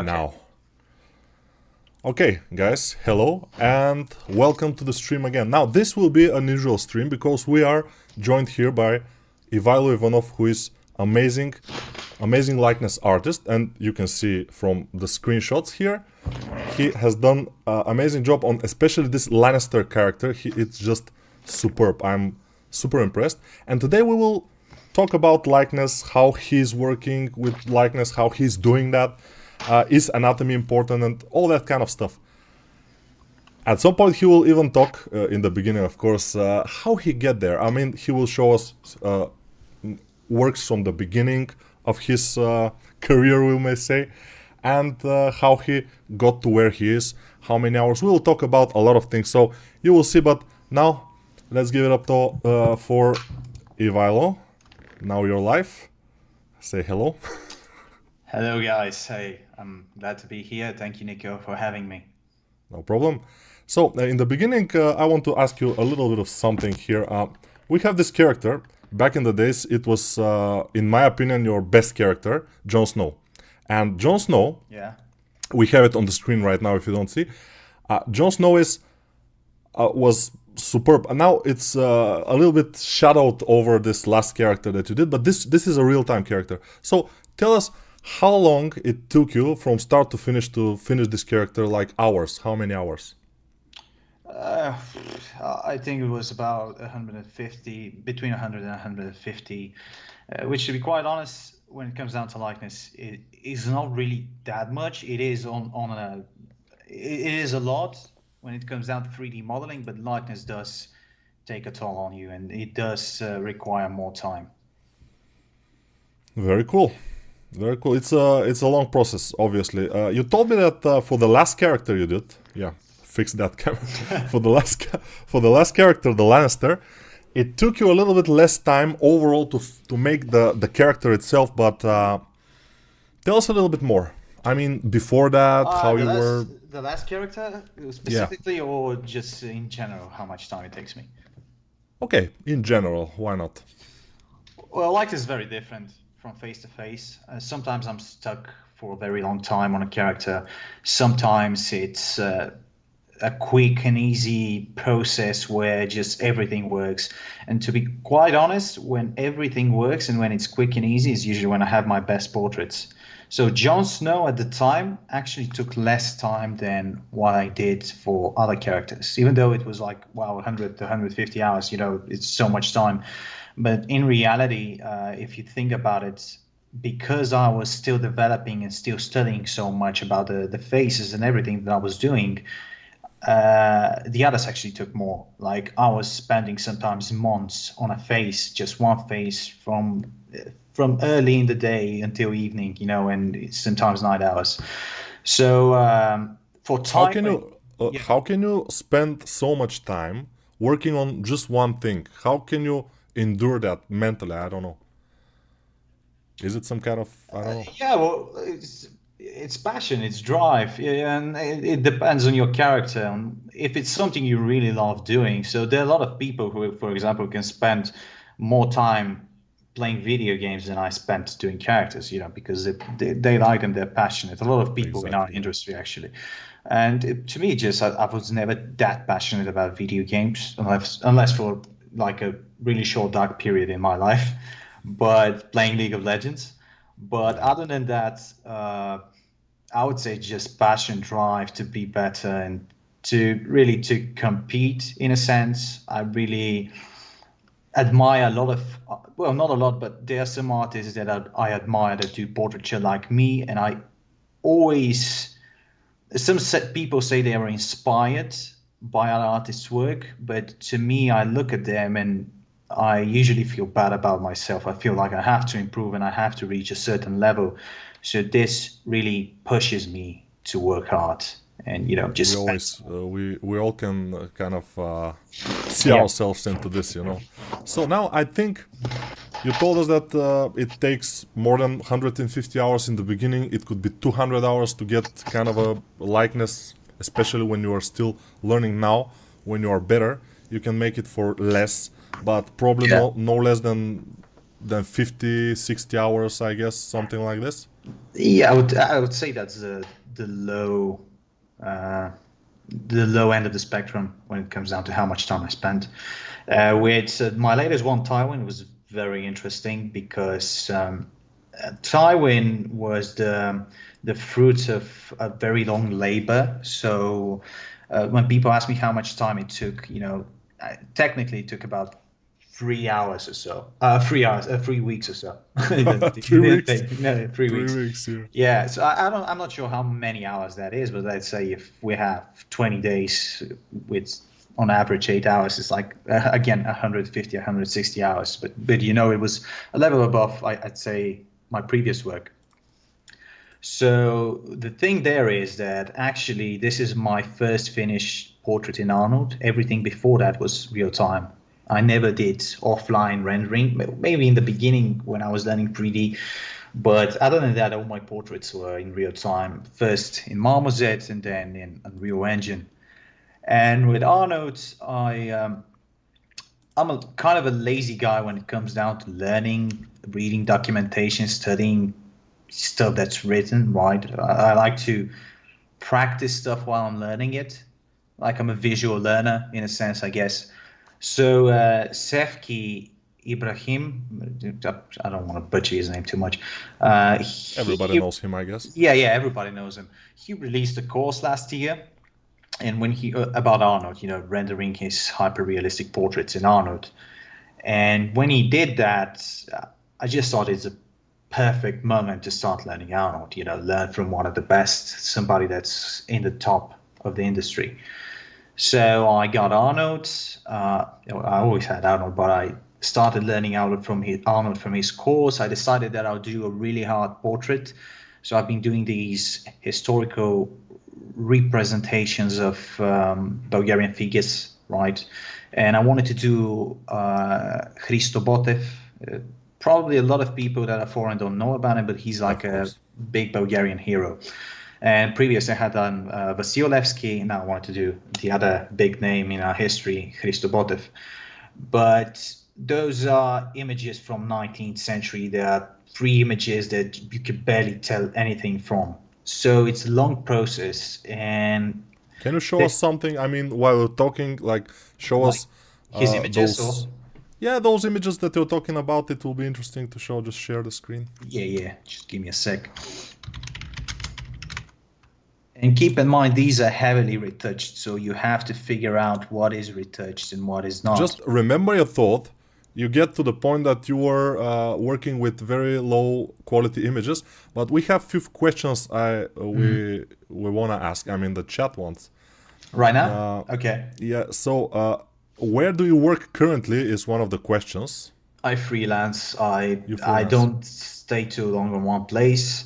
now. Okay, guys, hello and welcome to the stream again. Now, this will be an unusual stream because we are joined here by Ivailo Ivanov, who is amazing likeness artist, and you can see from the screenshots here, he has done an amazing job on especially this Lannister character. It's just superb. I'm super impressed. And today we will talk about likeness, how he's working with likeness, how he's doing that. Is anatomy important and all that kind of stuff. At some point he will even talk, in the beginning of course, how he get there. I mean, he will show us works from the beginning of his career, we may say, and how he got to where he is, how many hours. We will talk about a lot of things, so you will see. But now let's give it up to for Ivailo. Now you're live. Say hello. Hello guys, hey, I'm glad to be here. Thank you, Nico, for having me. No problem. So in the beginning, I want to ask you a little bit of something here. We have this character. Back in the days, it was, in my opinion, your best character, Jon Snow. And Jon Snow, Yeah. we have it on the screen right now if you don't see. Jon Snow was superb. And now it's a little bit shadowed over this last character that you did, but this is a real-time character. So tell us how long it took you from start to finish this character, like hours. How many hours? I think it was about 150, between 100 and 150, which, to be quite honest, when it comes down to likeness, it is not really that much. It is it is a lot when it comes down to 3D modeling, but likeness does take a toll on you, and it does require more time. Very cool. Very cool. It's a long process, obviously. You told me that for the last character you did, yeah, fix that camera. for the last character, the Lannister, it took you a little bit less time overall to make the character itself. But tell us a little bit more. I mean, before that, how you were. The last character specifically, or just in general, how much time it takes me? Okay, in general, why not? Well, likeness is very different from face to face. Sometimes I'm stuck for a very long time on a character. Sometimes it's a quick and easy process where just everything works. And to be quite honest, when everything works and when it's quick and easy is usually when I have my best portraits. So Jon Snow at the time actually took less time than what I did for other characters, even though it was like, wow, 100 to 150 hours, it's so much time. But in reality, if you think about it, because I was still developing and still studying so much about the faces and everything that I was doing, the others actually took more. Like, I was spending sometimes months on a face, just one face, from early in the day until evening, and sometimes night hours. So for time, how can you spend so much time working on just one thing? How can you endure that mentally? I don't know. Is it some kind of, I don't know. Yeah, well, it's passion, it's drive, and it depends on your character and if it's something you really love doing. So there are a lot of people who, for example, can spend more time playing video games than I spent doing characters, because they like them, they're passionate. A lot of people in our industry, actually. And to me, I was never that passionate about video games, unless for like a really short dark period in my life, but playing League of Legends. But other than that, I would say just passion, drive to be better and to compete in a sense. I really admire a lot of, well, not a lot, but there are some artists that I admire that do portraiture like me, and I always, people say they are inspired by other artists' work, but to me, I look at them and I usually feel bad about myself. I feel like I have to improve and I have to reach a certain level. So this really pushes me to work hard and, just... We always, we all can kind of see ourselves into this, So now I think you told us that it takes more than 150 hours in the beginning. It could be 200 hours to get kind of a likeness, especially when you are still learning. Now, when you are better, you can make it for less, but probably no less than 50, 60 hours, I guess, something like this. Yeah, I would say that's the low uh, the low end of the spectrum when it comes down to how much time I spent. With my latest one, Tywin, was very interesting because Tywin was the fruit of a very long labor. So when people ask me how much time it took, technically it took about 3 hours or so. 3 hours, 3 weeks or so. It didn't, it 3 weeks. didn't take no 3 weeks. 3 weeks, yeah. Yeah, so I'm not sure how many hours that is, but let's say if we have 20 days with on average 8 hours, it's like again 150, 160 hours. But it was a level above, I'd say, my previous work. So the thing there is that actually this is my first finished portrait in Arnold. Everything before that was real time. I never did offline rendering. Maybe in the beginning when I was learning 3D, but other than that, all my portraits were in real time. First in Marmoset and then in Unreal Engine. And with Arnold, I'm a kind of a lazy guy when it comes down to learning, reading documentation, studying stuff that's written, right? I like to practice stuff while I'm learning it. Like I'm a visual learner in a sense, I guess. So Sefki Ibrahim, I don't want to butcher his name too much. Everybody knows him, I guess. Yeah, everybody knows him. He released a course last year, and when he about Arnold, rendering his hyper-realistic portraits in Arnold. And when he did that, I just thought it's a perfect moment to start learning Arnold. Learn from one of the best, somebody that's in the top of the industry. So I got Arnold. I always had Arnold, but I started learning Arnold from his course. I decided that I'll do a really hard portrait. So I've been doing these historical representations of Bulgarian figures, right? And I wanted to do Hristo Botev. Probably a lot of people that are foreign don't know about him, but he's like a big Bulgarian hero. And previously I had done Vasil Levski. Now I wanted to do the other big name in our history, Hristo Botev. But those are images from 19th century. There are 3 images that you could barely tell anything from. So it's a long process. And can you show us something? I mean, while we're talking, like show us his images those. Yeah, those images that you're talking about. It will be interesting to show. Just share the screen. Yeah. Just give me a sec. And keep in mind, these are heavily retouched, so you have to figure out what is retouched and what is not. Just remember your thought. You get to the point that you were working with very low quality images, but we have few questions we want to ask. I mean, the chat wants. Right now? Okay. Yeah, so where do you work currently is one of the questions. I freelance. I don't stay too long in one place.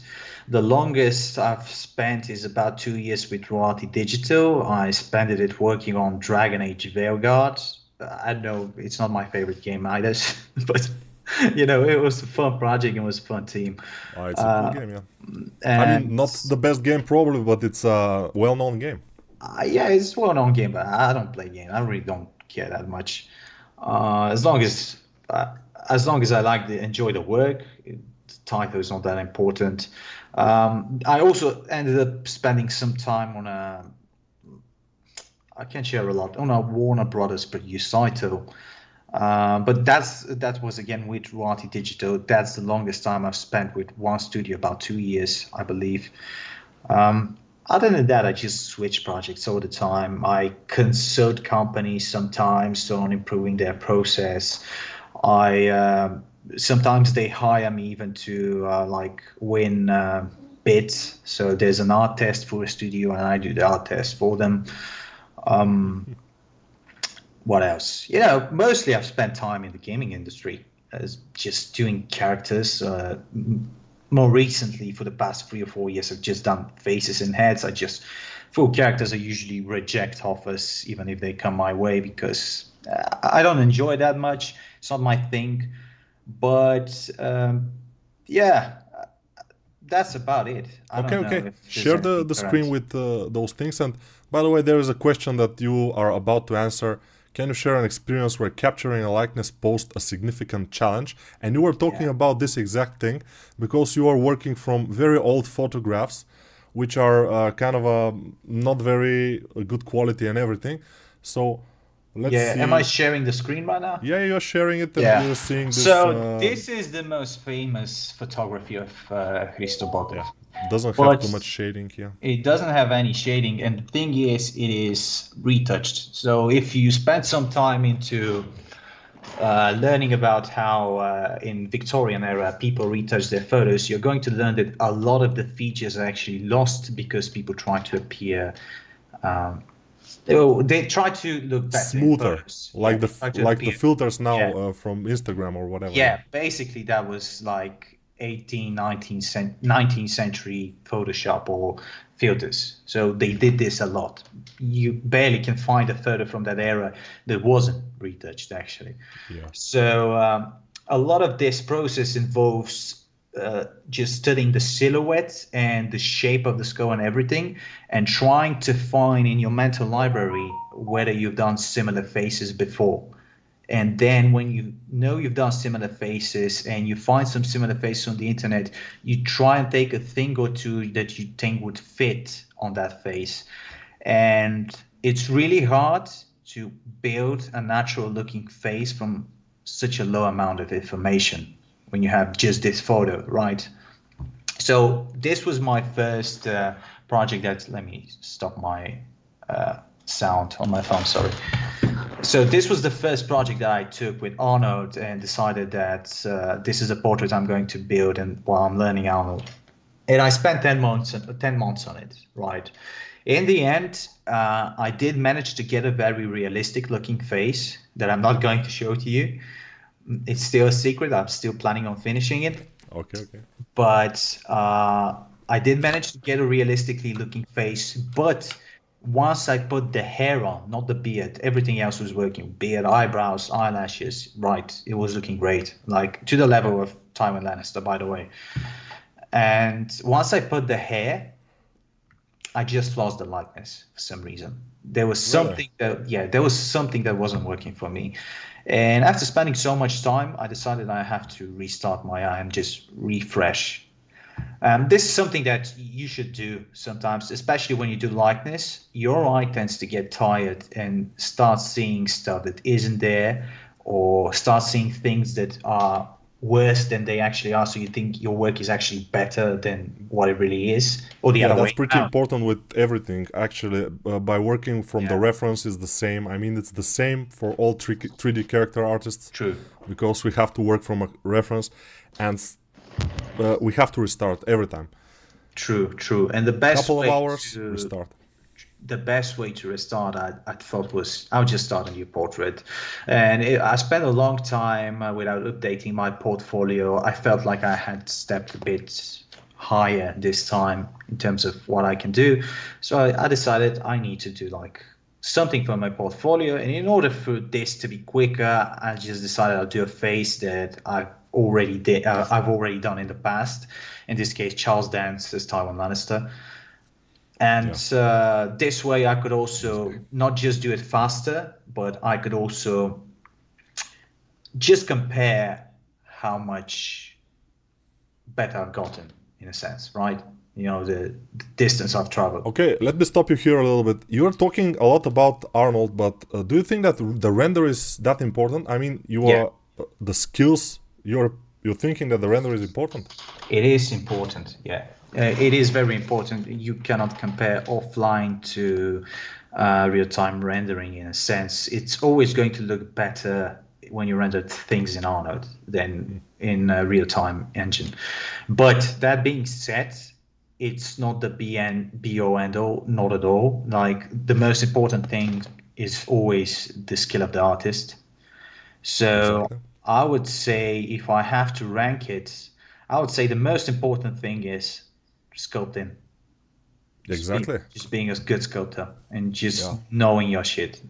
The longest I've spent is about 2 years with Roati Digital. I spent it working on Dragon Age Veilguard. I know it's not my favorite game either, but it was a fun project. It was a fun team. Oh, it's a cool game, yeah. I mean, not the best game probably, but it's a well-known game. Yeah, it's a well-known game, but I don't play games. I really don't care that much. As long as I enjoy the work, the title is not that important. I also ended up spending some time on I can't share a lot, on a Warner Brothers produced title. But that was again with Roati Digital. That's the longest time I've spent with one studio, about 2 years, I believe. Other than that, I just switch projects all the time. I consult companies sometimes on improving their process. Sometimes they hire me even to win bids. So there's an art test for a studio, and I do the art test for them. What else? Mostly I've spent time in the gaming industry, just doing characters. More recently, for the past 3 or 4 years, I've just done faces and heads. For characters, I usually reject offers, even if they come my way, because I don't enjoy that much. It's not my thing. But that's about it. Okay. Share the screen with those things. And by the way, there is a question that you are about to answer. Can you share an experience where capturing a likeness posed a significant challenge? And you were talking about this exact thing because you are working from very old photographs, which are kind of not very good quality and everything. So let's see. Am I sharing the screen right now? Yeah, you're sharing it and you're seeing this. So this is the most famous photography of Hristo Botov. Yeah. Doesn't have too much shading, It doesn't have any shading, and the thing is, it is retouched. So if you spend some time into learning about how in Victorian era people retouch their photos, you're going to learn that a lot of the features are actually lost because people try to appear they try to look better, smoother, like the filters now from Instagram or whatever. Yeah, basically that was like 19th century Photoshop or filters. So they did this a lot. You barely can find a photo from that era that wasn't retouched, actually. Yeah. So a lot of this process involves just studying the silhouette and the shape of the skull and everything, and trying to find in your mental library whether you've done similar faces before. And then when you know you've done similar faces and you find some similar faces on the internet, you try and take a thing or two that you think would fit on that face. And it's really hard to build a natural looking face from such a low amount of information when you have just this photo, right? So this was my first project that, let me stop my sound on my phone, sorry. So this was the first project that I took with Arnold and decided that this is a portrait I'm going to build and while I'm learning Arnold. And I spent 10 months on it, right? In the end, I did manage to get a very realistic looking face that I'm not going to show to you. It's still a secret. I'm still planning on finishing it. Okay. But I did manage to get a realistically looking face. But once I put the hair on, not the beard, everything else was working. Beard, eyebrows, eyelashes, right. It was looking great. Like to the level of Tywin Lannister, by the way. And once I put the hair, I just lost the likeness for some reason. There was something that wasn't working for me. And after spending so much time, I decided I have to restart my eye and just refresh. This is something that you should do sometimes, especially when you do likeness. Your eye tends to get tired and start seeing stuff that isn't there, or start seeing things that are worse than they actually are. So you think your work is actually better than what it really is, or the other way. That's pretty important with everything, actually. By working from the reference is the same. I mean, it's the same for all 3D character artists. True. Because we have to work from a reference, and we have to restart every time. True. And the best couple of hours restart. The best way to restart, I thought, was I would just start a new portrait. And I spent a long time without updating my portfolio. I felt like I had stepped a bit higher this time in terms of what I can do. So I decided I need to do like something for my portfolio. And in order for this to be quicker, I just decided I'll do a face that I've already done in the past. In this case, Charles Dance as Tywin Lannister. And this way I could also not just do it faster, but I could also just compare how much better I've gotten, in a sense, right? You know, the distance I've traveled. Okay, let me stop you here a little bit. You're talking a lot about Arnold, but do you think that the render is that important? I mean, the skills, you're thinking that the render is important? It is important, yeah. It is very important. You cannot compare offline to real-time rendering in a sense. It's always going to look better when you render things in Arnold than in a real-time engine. But that being said, it's not the be-all, end-all, not at all. Like, the most important thing is always the skill of the artist. So I would say, if I have to rank it, I would say the most important thing is sculpting. Exactly. Just being a good sculptor and just knowing your shit.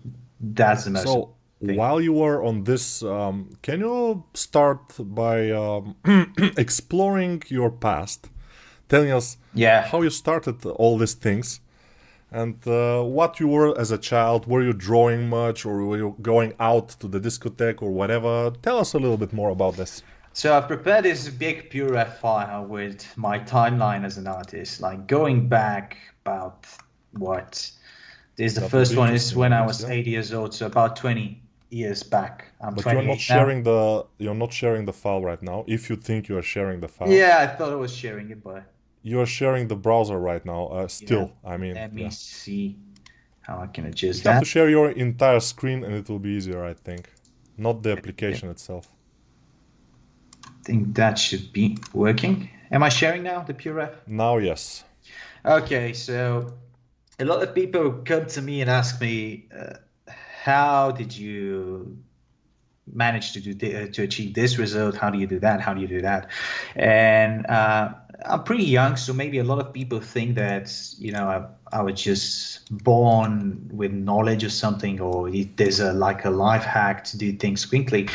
That's the most important thing. While you were on this, can you start by exploring your past, telling us how you started all these things, And what you were as a child? Were you drawing much, or were you going out to the discotheque or whatever? Tell us a little bit more about this. So I've prepared this big PureRef file with my timeline as an artist, like going back about what? This the That would first be one is interesting, when I I guess, was yeah. 8 years old, so about 20 years back. I'm But you're not 28 now. sharing the file right now. If you think you are sharing the file, Yeah, I thought I was sharing it, but you are sharing the browser right now. yeah. Still, I mean, Let me yeah. see how I can You adjust have to that. share your entire screen, and it will be easier, I think. Not the Yeah, application itself. I think that should be working. Am I sharing now the PureRef? Now, yes. Okay, so a lot of people come to me and ask me, how did you manage to to achieve this result? How do you do that? How do you do that? And I'm pretty young, so maybe a lot of people think that I was just born with knowledge or something, or there's like a life hack to do things quickly.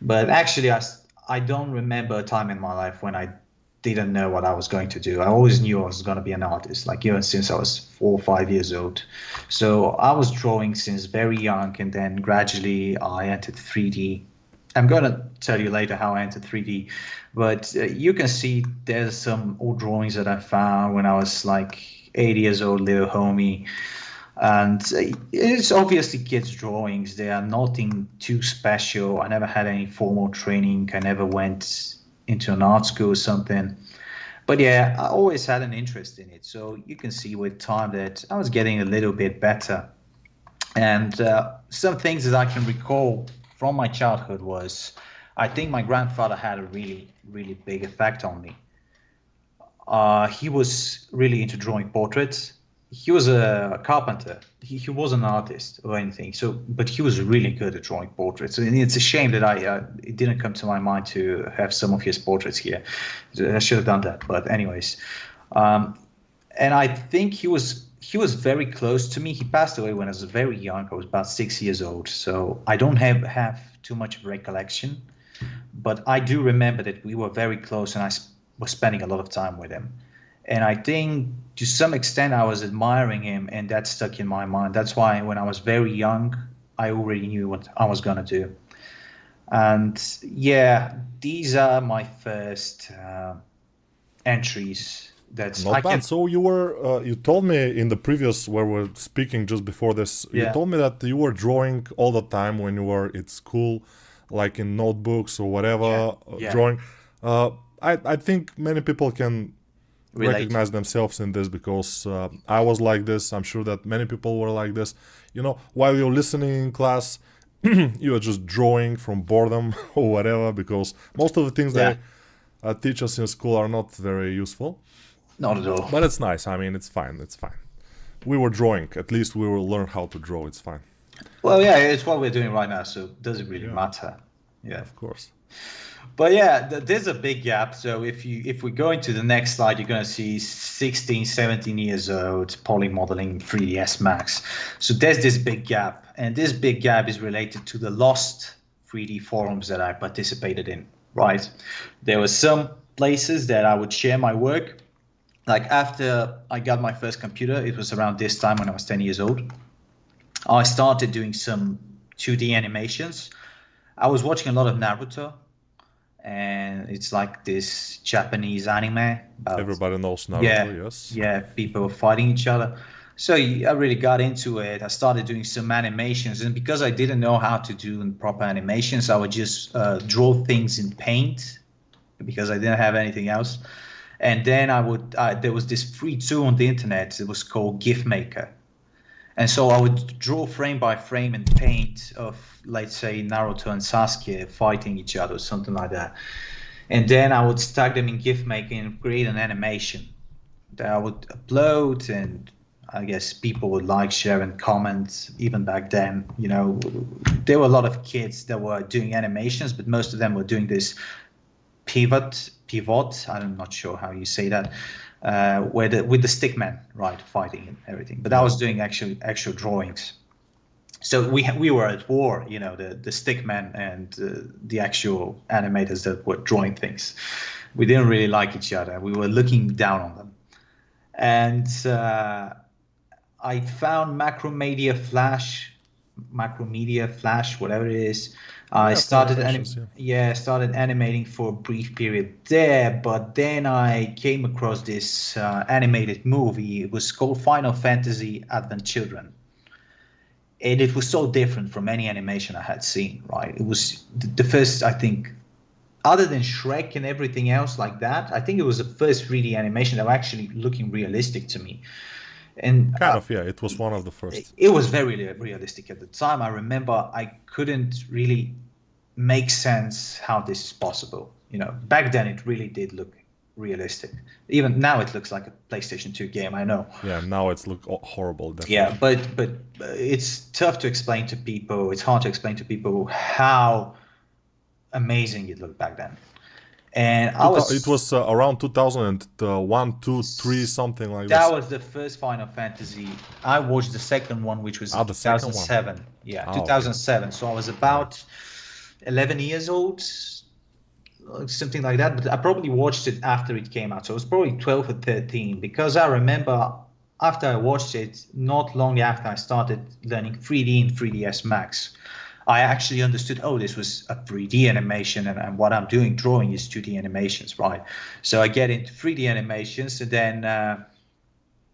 But actually, I don't remember a time in my life when I didn't know what I was going to do. I always knew I was going to be an artist, like even since I was 4 or 5 years old. So I was drawing since very young, and then gradually I entered 3D. I'm going to tell you later how I entered 3D, but you can see there's some old drawings that I found when I was like 8 years old, little homie. And it's obviously kids' drawings. They are nothing too special. I never had any formal training. I never went into an art school or something. But yeah, I always had an interest in it. So you can see with time that I was getting a little bit better. And some things that I can recall from my childhood was, I think my grandfather had a really, really big effect on me. He was really into drawing portraits. He was a carpenter. He wasn't an artist or anything. So, but he was really good at drawing portraits. And it's a shame that it didn't come to my mind to have some of his portraits here. I should have done that. But anyways, and I think he was very close to me. He passed away when I was very young. I was about 6 years old. So I don't have too much recollection, but I do remember that we were very close, and I was spending a lot of time with him. And I think to some extent I was admiring him, and that stuck in my mind. That's why when I was very young, I already knew what I was going to do. And yeah, these are my first entries. That's I Not can, bad. So you told me in the previous, where we're speaking just before this, you yeah, told me that you were drawing all the time when you were at school, like in notebooks or whatever, yeah, yeah, drawing. Uh, I think many people can relate. recognize themselves in this, because I was like this. I'm sure that many people were like this. While you're listening in class, you are just drawing from boredom or whatever, because most of the things Yeah, they teach us in school are not very useful. not at all. But it's nice. I mean, it's fine. It's fine. We were drawing. At least we will learn how to draw. It's fine. Well, yeah, it's what we're doing right now, so does it really Yeah, matter? Yeah. of course. But yeah, there's a big gap. So if we go into the next slide, you're going to see 16, 17 years old, poly modeling 3ds Max. So there's this big gap, and this big gap is related to the lost 3D forums that I participated in, right? There were some places that I would share my work. Like after I got my first computer, it was around this time when I was 10 years old. I started doing some 2D animations. I was watching a lot of Naruto, and it's like this Japanese anime about, Everybody knows yeah, Naruto, yes. yeah, people fighting each other. So I really got into it. I started doing some animations, and because I didn't know how to do proper animations, I would just draw things in Paint because I didn't have anything else. And then there was this free tool on the internet. It was called GIF Maker. And so I would draw frame by frame in Paint of, let's say, Naruto and Sasuke fighting each other or something like that. And then I would stack them in GIF Maker and create an animation that I would upload, and I guess people would like, share, and comment. Even back then, there were a lot of kids that were doing animations, but most of them were doing this pivot. I'm not sure how you say that. With the stickman, right, fighting and everything. But I was doing actual drawings. So we were at war, the stickman and the actual animators that were drawing things. We didn't really like each other. We were looking down on them. And I found Macromedia Flash, whatever it is. I Yeah, for animations, started animating for a brief period there, but then I came across this animated movie. It was called Final Fantasy Advent Children. And it was so different from any animation I had seen, right? It was the first, I think, other than Shrek and everything else like that, I think it was the first 3D animation that was actually looking realistic to me. And kind of, yeah, it was one of the first. it was very realistic at the time. I remember I couldn't really make sense how this is possible. You know, back then it really did look realistic. Even now it looks like a PlayStation 2 game, I know. Yeah, now it's look horrible, definitely. Yeah, but it's tough to explain to people. It's hard to explain to people how amazing it looked back then. And it was around 2001, 2, 3, something like that. this. That was the first Final Fantasy. I watched the second one, which was the 2007. Yeah, 2007. Okay. So I was about 11 years old, something like that. But I probably watched it after it came out. So it was probably 12 or 13, because I remember after I watched it, not long after I started learning 3D in 3ds Max, I actually understood, oh, this was a 3D animation, and what I'm doing, drawing, is 2D animations, right? So I get into 3D animations, and then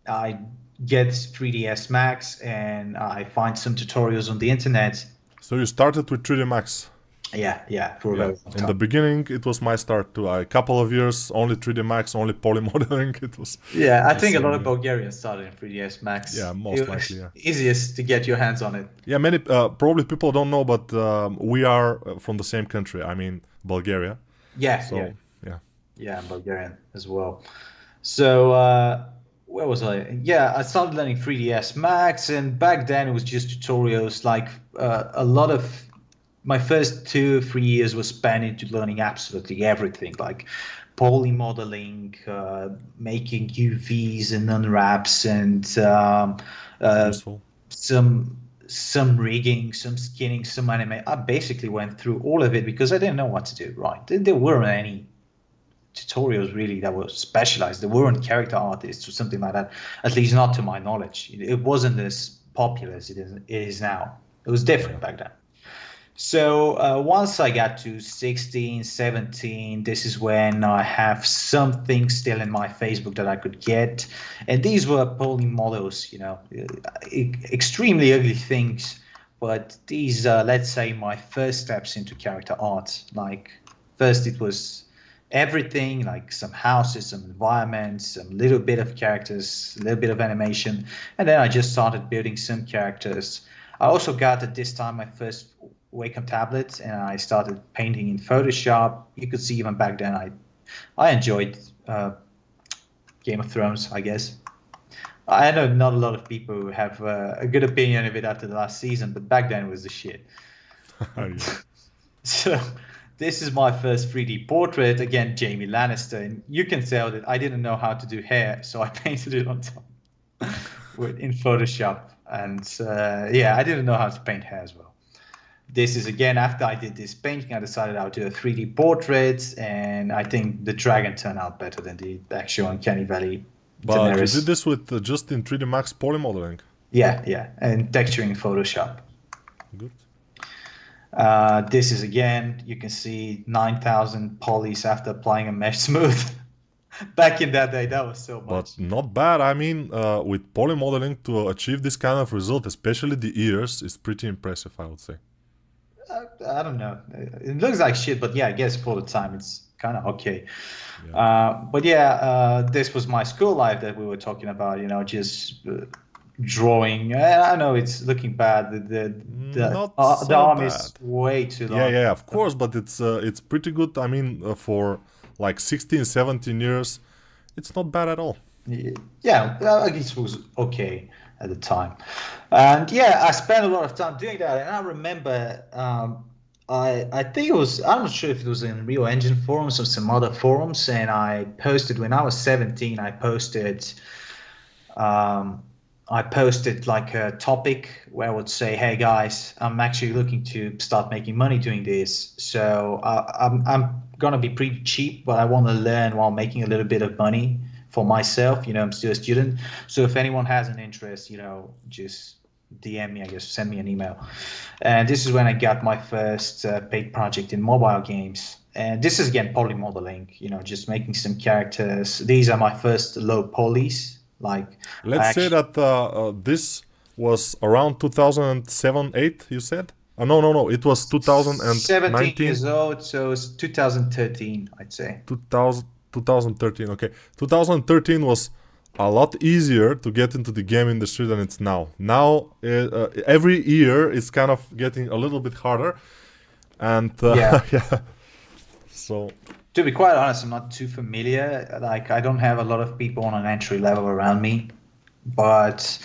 I get 3ds Max, and I find some tutorials on the internet. So you started with 3D Max? Yeah, for a very long time. In the beginning, it was my start too. A couple of years, only 3D Max, only poly modeling. It was. Yeah, I think a lot of Bulgarians started in 3ds Max. Yeah, most likely. Yeah. Easiest to get your hands on it. Yeah, many probably people don't know, but we are from the same country. I mean, Bulgaria. Yeah. So, yeah. Yeah, I'm Bulgarian as well. So where was I? Yeah, I started learning 3ds Max, and back then it was just tutorials. Like a lot of my first 2 or 3 years was spent into learning absolutely everything, like poly modeling, making UVs and unwraps, and some rigging, some skinning, some anime. I basically went through all of it because I didn't know what to do. Right, there weren't any tutorials really that were specialized. There weren't character artists or something like that, at least not to my knowledge. It wasn't as popular as it is now. It was different back then. So once I got to 16, 17, this is when I have something still in my Facebook that I could get. And these were poly models, you know, extremely ugly things. But these, let's say, my first steps into character art. Like, first it was everything, like some houses, some environments, some little bit of characters, a little bit of animation. And then I just started building some characters. I also got at this time my first Wacom tablet, and I started painting in Photoshop. You could see even back then I enjoyed Game of Thrones, I guess. I know not a lot of people who have a good opinion of it after the last season, but back then it was the shit. So this is my first 3D portrait. Again, Jaime Lannister. And you can tell that I didn't know how to do hair, so I painted it on top in Photoshop. And yeah, I didn't know how to paint hair as well. This is, again, after I did this painting, I decided I would do a 3D portrait, and I think the dragon turned out better than the actual Uncanny Valley. But Daenerys. You did this with just in 3D Max poly modeling? Yeah, and texturing in Photoshop. Good. This is, again, you can see 9,000 polys after applying a mesh smooth. Back in that day, that was so much. But not bad. I mean, with poly modeling to achieve this kind of result, especially the ears, is pretty impressive, I would say. I don't know. It looks like shit, but yeah, I guess for the time it's kind of okay. Yeah. But yeah, this was my school life that we were talking about. You know, just drawing. I know it's looking bad. The arm is way too long. Yeah, of course, but it's pretty good. I mean, for like 16, 17 years, it's not bad at all. Yeah, I guess it was okay at the time. And yeah, I spent a lot of time doing that. And I remember, I think it was, I'm not sure if it was in Real Engine forums or some other forums. And I posted, when I was 17, I posted like a topic where I would say, hey guys, I'm actually looking to start making money doing this. So I'm going to be pretty cheap, but I want to learn while making a little bit of money for myself. I'm still a student. So if anyone has an interest, just DM me, I guess, send me an email. And this is when I got my first paid project in mobile games. And this is, again, poly modeling, just making some characters. These are my first low polys. Let's say that this was around 2007-8, you said? No, it was 2019. 17 years old, so it's 2013, I'd say. 2013, okay. 2013 was a lot easier to get into the game industry than it's now. Now, every year, it's kind of getting a little bit harder. And yeah. So, to be quite honest, I'm not too familiar. I don't have a lot of people on an entry level around me, but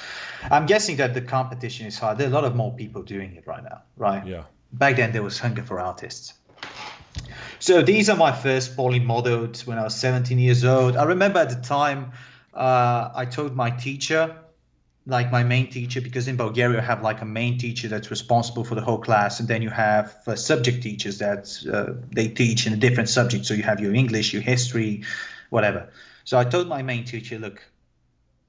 I'm guessing that the competition is hard. There are a lot of more people doing it right now, right? Yeah. Back then, there was hunger for artists. So these are my first poly models when I was 17 years old. I remember at the time, I told my teacher, my main teacher, because in Bulgaria you have a main teacher that's responsible for the whole class, and then you have subject teachers that they teach in a different subject. So you have your English, your history, whatever. So I told my main teacher, look,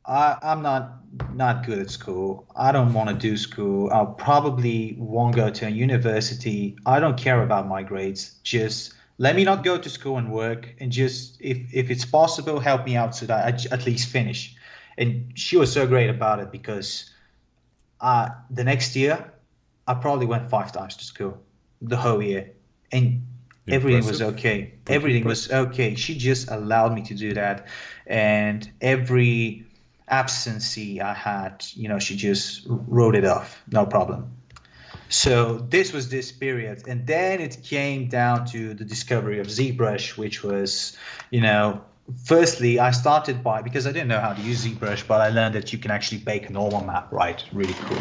I'm not good at school. I don't want to do school. I'll probably won't go to a university. I don't care about my grades. Just let me not go to school and work, and just if it's possible, help me out so that I at least finish. And she was so great about it, because the next year, I probably went 5 times to school the whole year. And everything was okay. Everything was okay. She just allowed me to do that. And every absentee I had, she just wrote it off. No problem. So this was this period. And then it came down to the discovery of ZBrush, which was, firstly, I started because I didn't know how to use ZBrush, but I learned that you can actually bake a normal map, right? Really cool.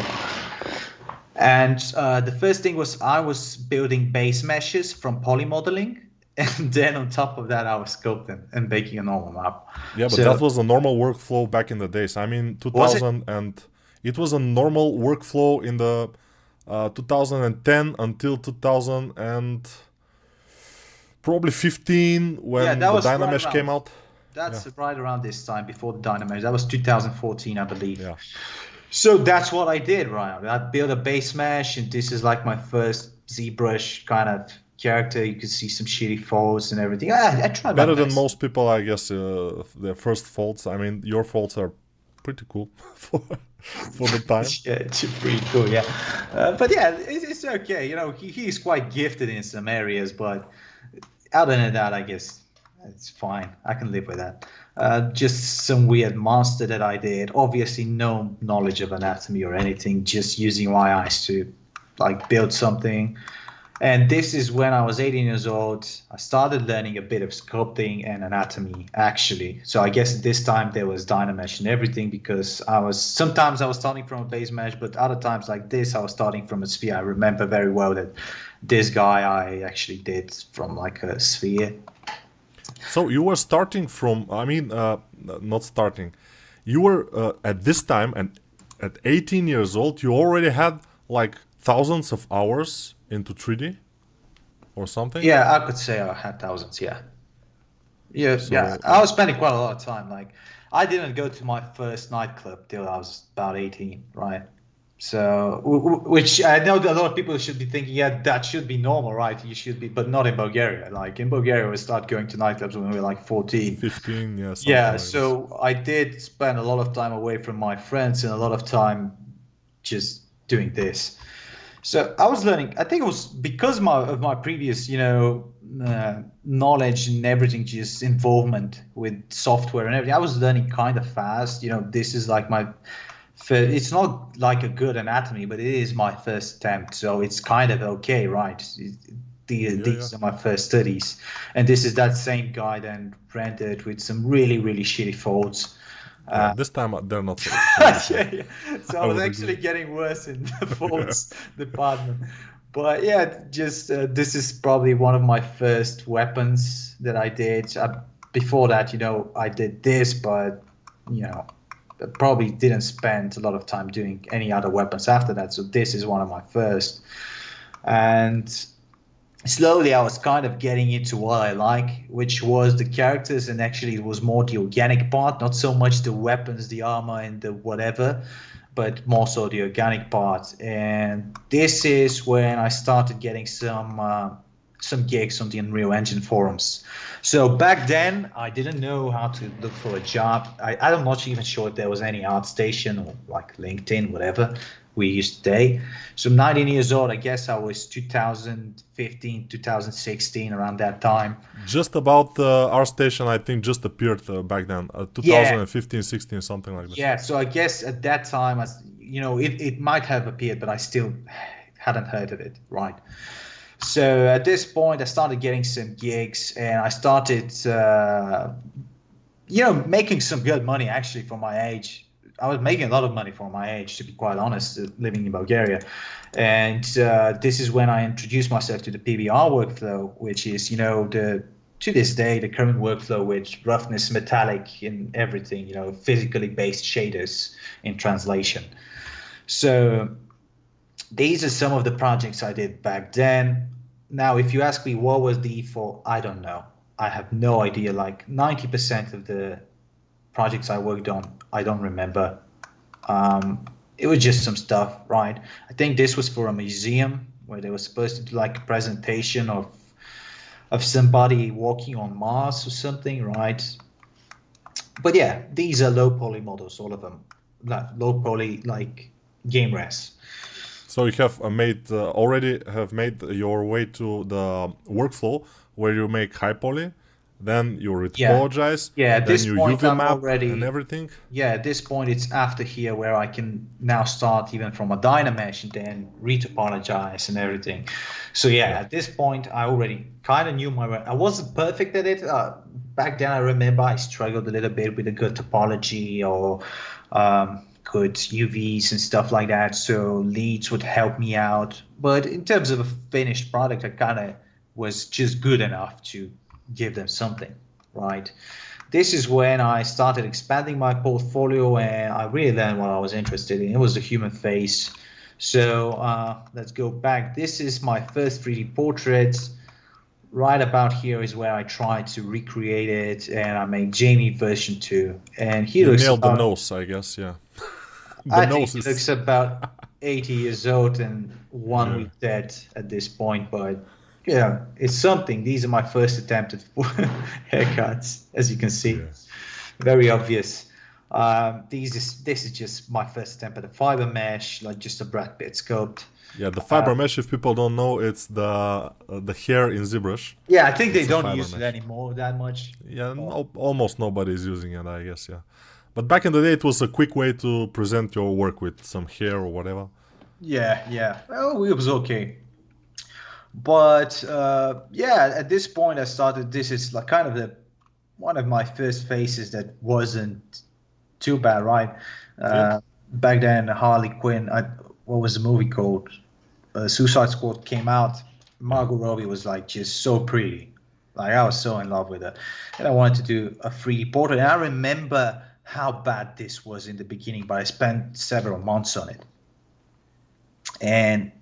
And the first thing was I was building base meshes from poly modeling. And then on top of that, I was sculpting and baking a normal map. Yeah, but that was a normal workflow back in the days. I mean, 2000 and it was a normal workflow in the 2010 until 2000 and probably 15 when the Dynamesh came out. That's right around this time, before the Dynamesh. That was 2014, I believe. Yeah. So that's what I did, right? I built a base mesh, and this is my first ZBrush kind of character. You could see some shitty folds and everything. I tried better than most people, I guess. Their first folds. I mean, your folds are pretty cool for the time. Yeah, it's pretty cool. Yeah, but yeah, it's okay. He's quite gifted in some areas, but other than that, I guess it's fine. I can live with that. Just some weird monster that I did. Obviously, no knowledge of anatomy or anything. Just using my eyes to build something. And this is when I was 18 years old. I started learning a bit of sculpting and anatomy, actually. So I guess at this time there was Dynamesh and everything, because sometimes I was starting from a base mesh, but other times like this, I was starting from a sphere. I remember very well that this guy I actually did from a sphere. So you were starting from, not starting. You were at this time, and at 18 years old, you already had thousands of hours into 3D or something? Yeah, I could say I had thousands, yeah. Yeah. I was spending quite a lot of time. I didn't go to my first nightclub till I was about 18, right? So, which I know that a lot of people should be thinking, yeah, that should be normal, right? You should be, but not in Bulgaria. In Bulgaria, we start going to nightclubs when we were 14. 15, yeah. Yeah, so I did spend a lot of time away from my friends and a lot of time just doing this. So I was learning. I think it was because of my previous, knowledge and everything, just involvement with software and everything. I was learning kind of fast. This is my first. It's not a good anatomy, but it is my first attempt. So it's kind of okay, right? These are my first studies, and this is that same guy then rendered with some really, really shitty folds. This time they're not so yeah. So I was actually getting worse in the folds department. But yeah, just this is probably one of my first weapons that I did. Before that, I did this, but I probably didn't spend a lot of time doing any other weapons after that. So this is one of my first. And slowly I was kind of getting into what I like, which was the characters, and actually it was more the organic part, not so much the weapons, the armor, and the whatever, but more so the organic part. And this is when I started getting some gigs on the Unreal Engine forums. So back then, I didn't know how to look for a job. I'm not even sure if there was any ArtStation or like LinkedIn, whatever we use today. So I'm 19 years old. I guess I was 2015, 2016, around that time. Just about ArtStation, I think, just appeared back then, 2015, 16, something like that. Yeah, so I guess at that time, it might have appeared, but I still hadn't heard of it, right? So at this point, I started getting some gigs, and I started, making some good money actually for my age. I was making a lot of money for my age, to be quite honest, living in Bulgaria. And this is when I introduced myself to the PBR workflow, which is, to this day, the current workflow with roughness, metallic, and everything, physically based shaders in translation. So these are some of the projects I did back then. Now, if you ask me what was the E4, I don't know. I have no idea. Like 90% of the projects I worked on, I don't remember. It was just some stuff, right? I think this was for a museum where they were supposed to do like a presentation of somebody walking on Mars or something, right? But yeah, these are low poly models, all of them. Low poly, like game res. So you have already made your way to the workflow where you make high poly, then you retopologize, at then this you point, UV I'm map already, and everything. Yeah, at this point it's after here where I can now start even from a Dynamesh and then retopologize and everything. So yeah, at this point I already kind of knew my way. I wasn't perfect at it. Back then I remember I struggled a little bit with a good topology or good UVs and stuff like that. So leads would help me out. But in terms of a finished product, I kind of was just good enough to give them something, right? This is when I started expanding my portfolio and I really learned what I was interested in. It was the human face. So let's go back. This is my first 3D portrait. Right about here is where I tried to recreate it, and I made Jamie version 2. And he looks nailed the nose, I guess, yeah. I think he looks about 80 years old and 1 week dead at this point, but yeah, it's something. These are my first attempt at haircuts, as you can see. Yeah. Very obvious. This is just my first attempt at a fiber mesh, like just a Brad Pitt sculpt. Yeah, the fiber mesh, if people don't know, it's the hair in ZBrush. Yeah, I think they don't use it anymore that much. Yeah, almost nobody is using it, I guess, yeah. But back in the day, it was a quick way to present your work with some hair or whatever. Yeah. Well, it was okay. But yeah, at this point I started, this is like kind of one of my first faces that wasn't too bad, right? Back then, Harley Quinn, what was the movie called? Suicide Squad came out. Margot Robbie was like just so pretty. Like I was so in love with her. And I wanted to do a 3D portrait. And I remember how bad this was in the beginning, but I spent several months on it. And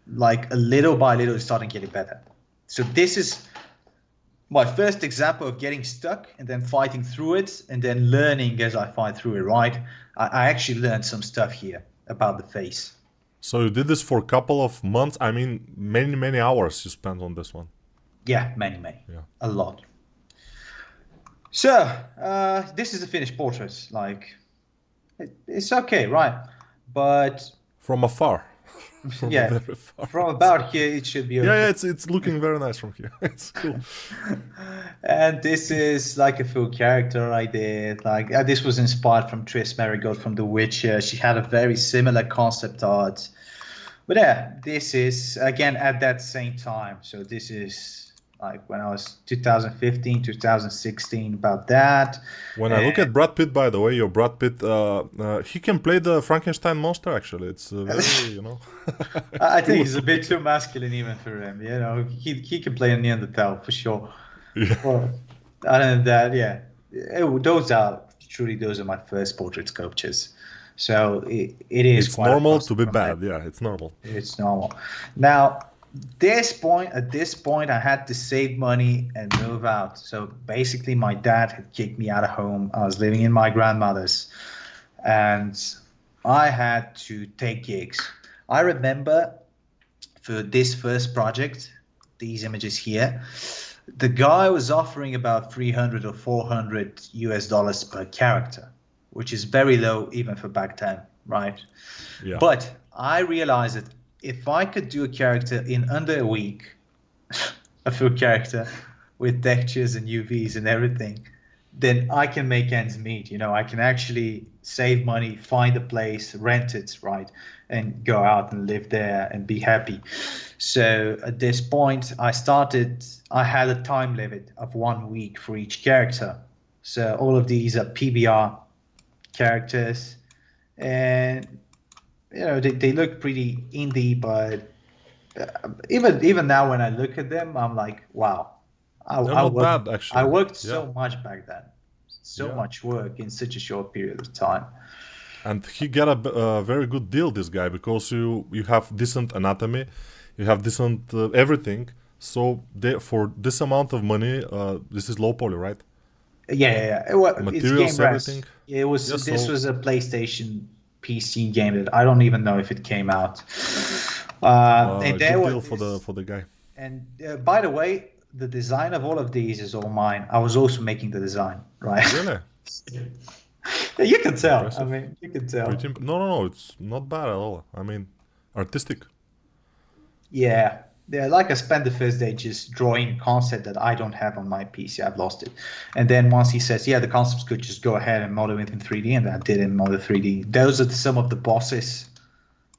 like a little by little, it started getting better. So this is my first example of getting stuck and then fighting through it and then learning as I fight through it, right? I actually learned some stuff here about the face. So you did this for a couple of months? I mean, many hours you spent on this one. Yeah, many. Yeah. A lot. So this is the finished portrait. Like, it's okay, right? But from afar. Yeah, from about here it should be okay. Yeah, it's looking very nice from here. It's cool. And this is like a full character I did. Like this was inspired from Triss Merigold from The Witcher. She had a very similar concept art. But yeah, this is again at that same time. So this is like when I was 2015, 2016, about that. When I look at Brad Pitt, by the way, your Brad Pitt, he can play the Frankenstein monster, actually. It's very, I think he's a bit too masculine even for him, He can play a Neanderthal, for sure. Yeah. Well, other than that, yeah. Those are my first portrait sculptures. So it is it's normal to be bad, yeah, it's normal. It's normal. Now, At this point, I had to save money and move out. So basically, my dad had kicked me out of home. I was living in my grandmother's, and I had to take gigs. I remember for this first project, these images here, the guy was offering about 300 or 400 US dollars per character, which is very low even for back then, right? Yeah. But I realized that if I could do a character in under a week, a full character with textures and UVs and everything, then I can make ends meet. You know, I can actually save money, find a place, rent it, right, and go out and live there and be happy. So at this point, I had a time limit of 1 week for each character. So all of these are PBR characters, and you know, they look pretty indie, but even now when I look at them, I'm like, wow. They're not bad, actually. I worked so much back then. So much work in such a short period of time. And he got a very good deal, this guy, because you have decent anatomy, you have decent everything. So for this amount of money, this is low poly, right? Yeah. Materials, it's game everything. It was. This was a PlayStation PC game that I don't even know if it came out. Good deal for the guy. And by the way, the design of all of these is all mine. I was also making the design, right? Really? You can tell. Impressive. I mean, you can tell. No, it's not bad at all. I mean, artistic. Yeah. Like I spent the first day just drawing concept that I don't have on my PC. I've lost it. And then once he says, yeah, the concept's good, just go ahead and model it in 3D. And I did in model 3D. Those are some of the bosses.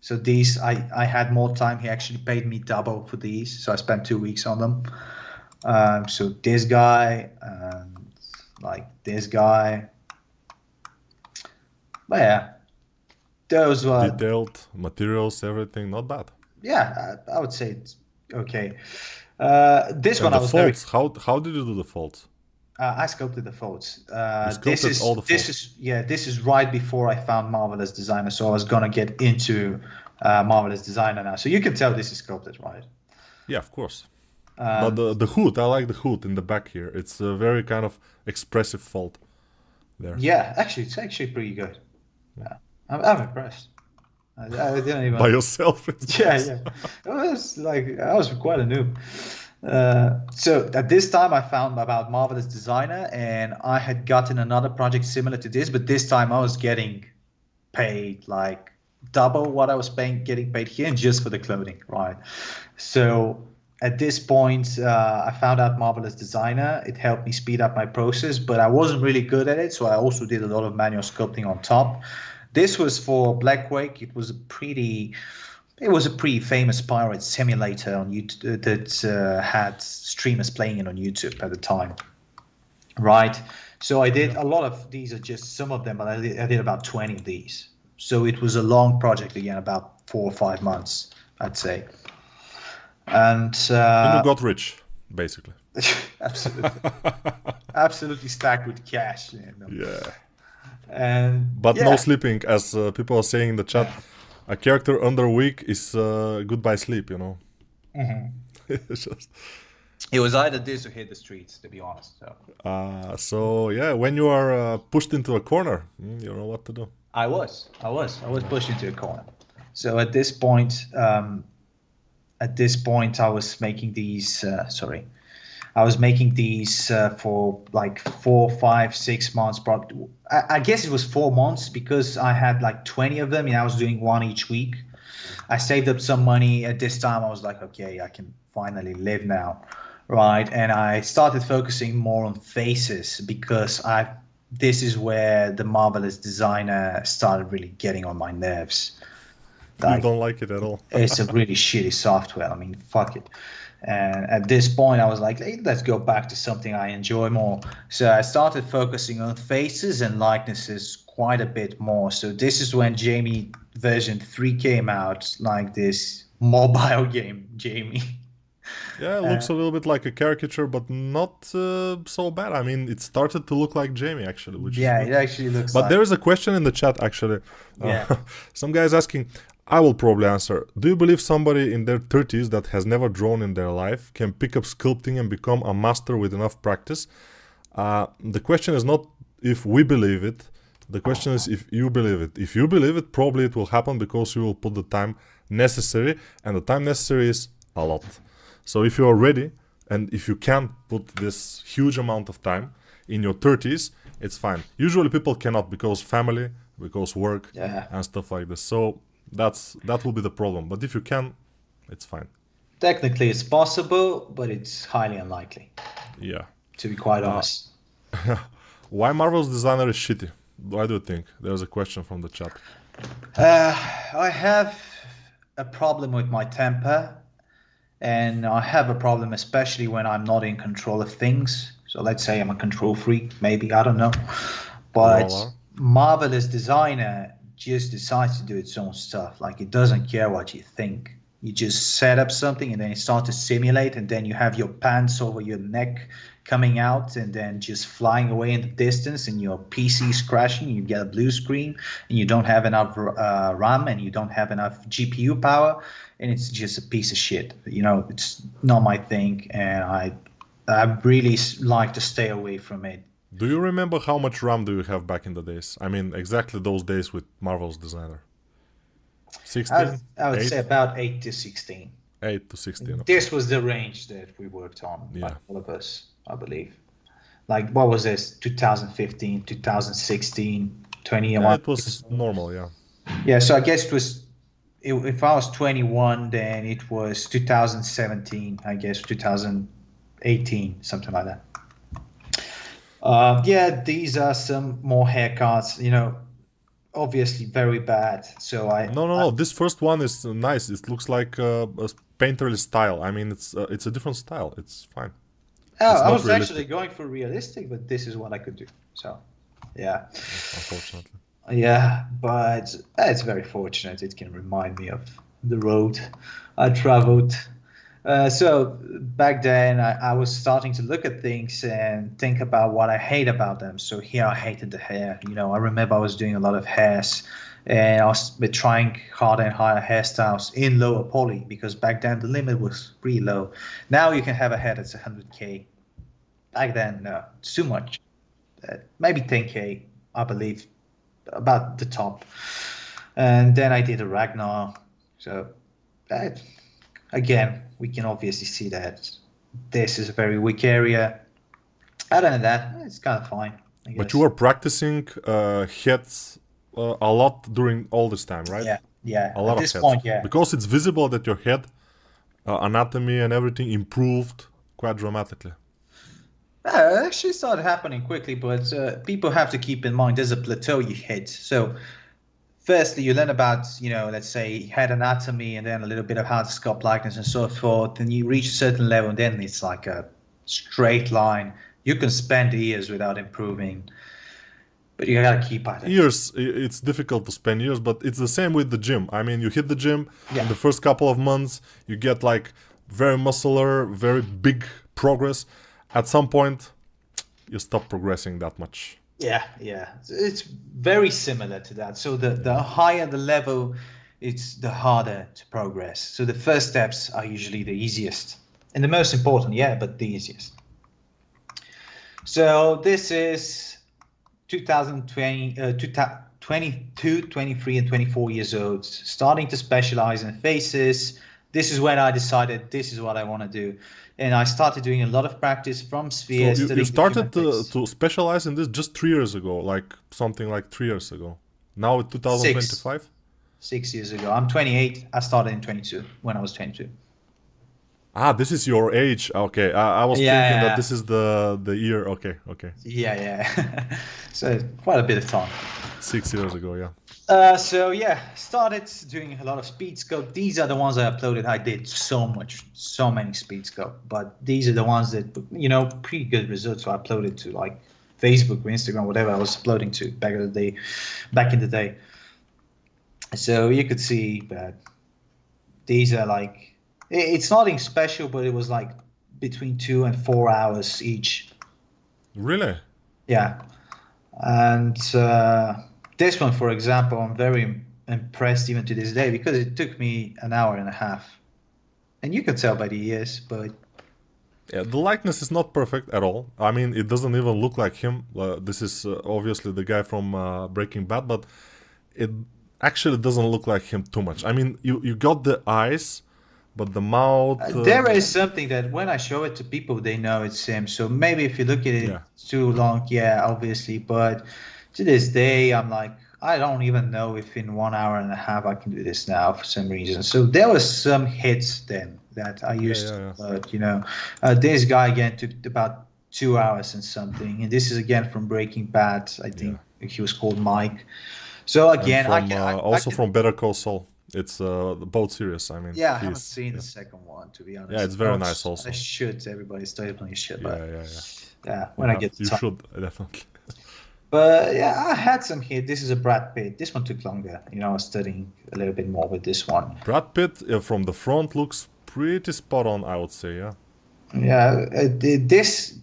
So these, I had more time. He actually paid me double for these. So I spent 2 weeks on them. So this guy, like this guy. But yeah, those were detailed materials, everything, not bad. Yeah, I would say it's okay. This And one I the was folds, how did you do the folds? I sculpted the folds. This is right before I found Marvelous Designer, so I was gonna get into Marvelous Designer now. So you can tell this is sculpted, right? Yeah, of course. But the hood, I like the hood in the back here. It's a very kind of expressive fold there. Yeah, actually, it's actually pretty good. Yeah, I'm impressed. I didn't even By yourself. Yeah. I was quite a noob. So at this time I found about Marvelous Designer, and I had gotten another project similar to this, but this time I was getting paid like double what I was getting paid here, and just for the clothing, right? So at this point, I found out Marvelous Designer. It helped me speed up my process, but I wasn't really good at it, so I also did a lot of manual sculpting on top. This was for Black Wake. It was a pretty famous pirate simulator on YouTube that had streamers playing it on YouTube at the time, right? So I did a lot of these. Are just some of them, but I did about 20 of these. So it was a long project again, about 4 or 5 months, I'd say. And you got rich, basically. absolutely stacked with cash. You know? Yeah. But no sleeping, as people are saying in the chat. A character under a week is goodbye sleep, you know. Mm-hmm. It was either this or hit the streets, to be honest. So yeah, when you are pushed into a corner, you know what to do. I was pushed into a corner. So at this point, I was making these. I was making these for like 4, 5, 6 months. I guess it was 4 months because I had like 20 of them and I was doing one each week. I saved up some money. At this time, I was like, okay, I can finally live now, right? And I started focusing more on faces because this is where the Marvelous Designer started really getting on my nerves. You don't like it at all. It's a really shitty software. I mean, fuck it. And at this point, I was like, hey, let's go back to something I enjoy more. So I started focusing on faces and likenesses quite a bit more. So this is when Jamie version 3 came out, like this mobile game, Jamie. Yeah, it looks a little bit like a caricature, but not so bad. I mean, it started to look like Jamie, actually. It actually looks But there is a question in the chat, actually. Yeah. Some guy is asking, I will probably answer. Do you believe somebody in their 30s that has never drawn in their life can pick up sculpting and become a master with enough practice? The question is not if we believe it. The question is if you believe it. If you believe it, probably it will happen because you will put the time necessary, and the time necessary is a lot. So if you are ready, and if you can put this huge amount of time in your 30s, it's fine. Usually people cannot because family, because work, and stuff like this. So that will be the problem. But if you can, it's fine. Technically, it's possible, but it's highly unlikely. Yeah. To be quite honest. Why Marvel's designer is shitty? Why do you think? There's a question from the chat. I have a problem with my temper, and I have a problem especially when I'm not in control of things. So let's say I'm a control freak, maybe, I don't know. But Marvelous designer just decides to do its own stuff. Like, it doesn't care what you think. You just set up something and then you start to simulate, and then you have your pants over your neck coming out and then just flying away in the distance, and your PC is crashing, you get a blue screen, and you don't have enough RAM, and you don't have enough GPU power, and it's just a piece of shit. You know, it's not my thing, and I really like to stay away from it. Do you remember how much RAM do you have back in the days? I mean, exactly those days with Marvel's designer. 16? I would say about 8 to 16. 8 to 16. Okay. This was the range that we worked on, like all of us, I believe. Like, what was this? 2015, 2016, 21. Yeah, it was normal, yeah. Yeah, so I guess it was, if I was 21, then it was 2017, I guess, 2018, something like that. Yeah, these are some more haircuts, you know, obviously very bad. So No. This first one is nice. It looks like a painterly style. I mean, it's a different style. It's fine. I was actually going for realistic, but this is what I could do. So, yeah. Unfortunately. Yeah, but it's very fortunate. It can remind me of the road I traveled. So back then, I was starting to look at things and think about what I hate about them. So here I hated the hair. You know, I remember I was doing a lot of hairs, and I was trying harder and harder hairstyles in lower poly, because back then the limit was pretty low. Now you can have a hair that's 100K. Back then, no, it's too much. Maybe 10K, I believe, about the top. And then I did a Ragnar. So again, we can obviously see that this is a very weak area. Other than that, it's kind of fine, I guess. But you were practicing heads a lot during all this time, right? Yeah. A lot at this of heads. point, yeah. Because it's visible that your head anatomy and everything improved quite dramatically. It actually started happening quickly, but people have to keep in mind there's a plateau you hit. So firstly, you learn about, you know, let's say head anatomy, and then a little bit of how to sculpt likeness and so forth. And you reach a certain level, and then it's like a straight line. You can spend years without improving, but you gotta keep at it. Years, it's difficult to spend years, but it's the same with the gym. I mean, you hit the gym, in the first couple of months, you get like very muscular, very big progress. At some point, you stop progressing that much. Yeah. It's very similar to that. So the higher the level, it's the harder to progress. So the first steps are usually the easiest and the most important, but the easiest. So this is 2020, 22, 23, and 24 years old, starting to specialize in faces. This is when I decided this is what I want to do. And I started doing a lot of practice from spheres. So you started to specialize in this just 3 years ago, like something like 3 years ago. Now it's 2025? 6 years ago. I'm 28. I started in 22, when I was 22. Ah, this is your age. Okay, I was thinking that this is the year. Okay. Yeah. So quite a bit of time. 6 years ago, yeah. Started doing a lot of speed scope. These are the ones I uploaded. I did so many speed scope, but these are the ones that, you know, pretty good results. So I uploaded to like Facebook or Instagram, whatever I was uploading to back in the day. So you could see that these are like, it's nothing special, but it was like between 2 and 4 hours each. Really? Yeah. And this one, for example, I'm very impressed even to this day because it took me an hour and a half, and you can tell by the years, but. Yeah, the likeness is not perfect at all. I mean, it doesn't even look like him. This is obviously the guy from Breaking Bad, but it actually doesn't look like him too much. I mean, you got the eyes, but the mouth... There is something that when I show it to people, they know it's him. So maybe if you look at it too long, yeah, obviously. But to this day, I'm like, I don't even know if in 1 hour and a half I can do this now for some reason. So there was some hits then that I used to upload, you know. This guy again took about 2 hours and something. And this is again from Breaking Bad. I think he was called Mike. So again, from Better Call Saul. It's both series. I mean, yeah, I haven't seen the second one, to be honest. Yeah, it's very nice also. I should. Everybody started playing shit. But when I get the time. You should, definitely. But yeah, I had some hit. This is a Brad Pitt. This one took longer. You know, I was studying a little bit more with this one. Brad Pitt from the front looks pretty spot on, I would say, yeah. Yeah, this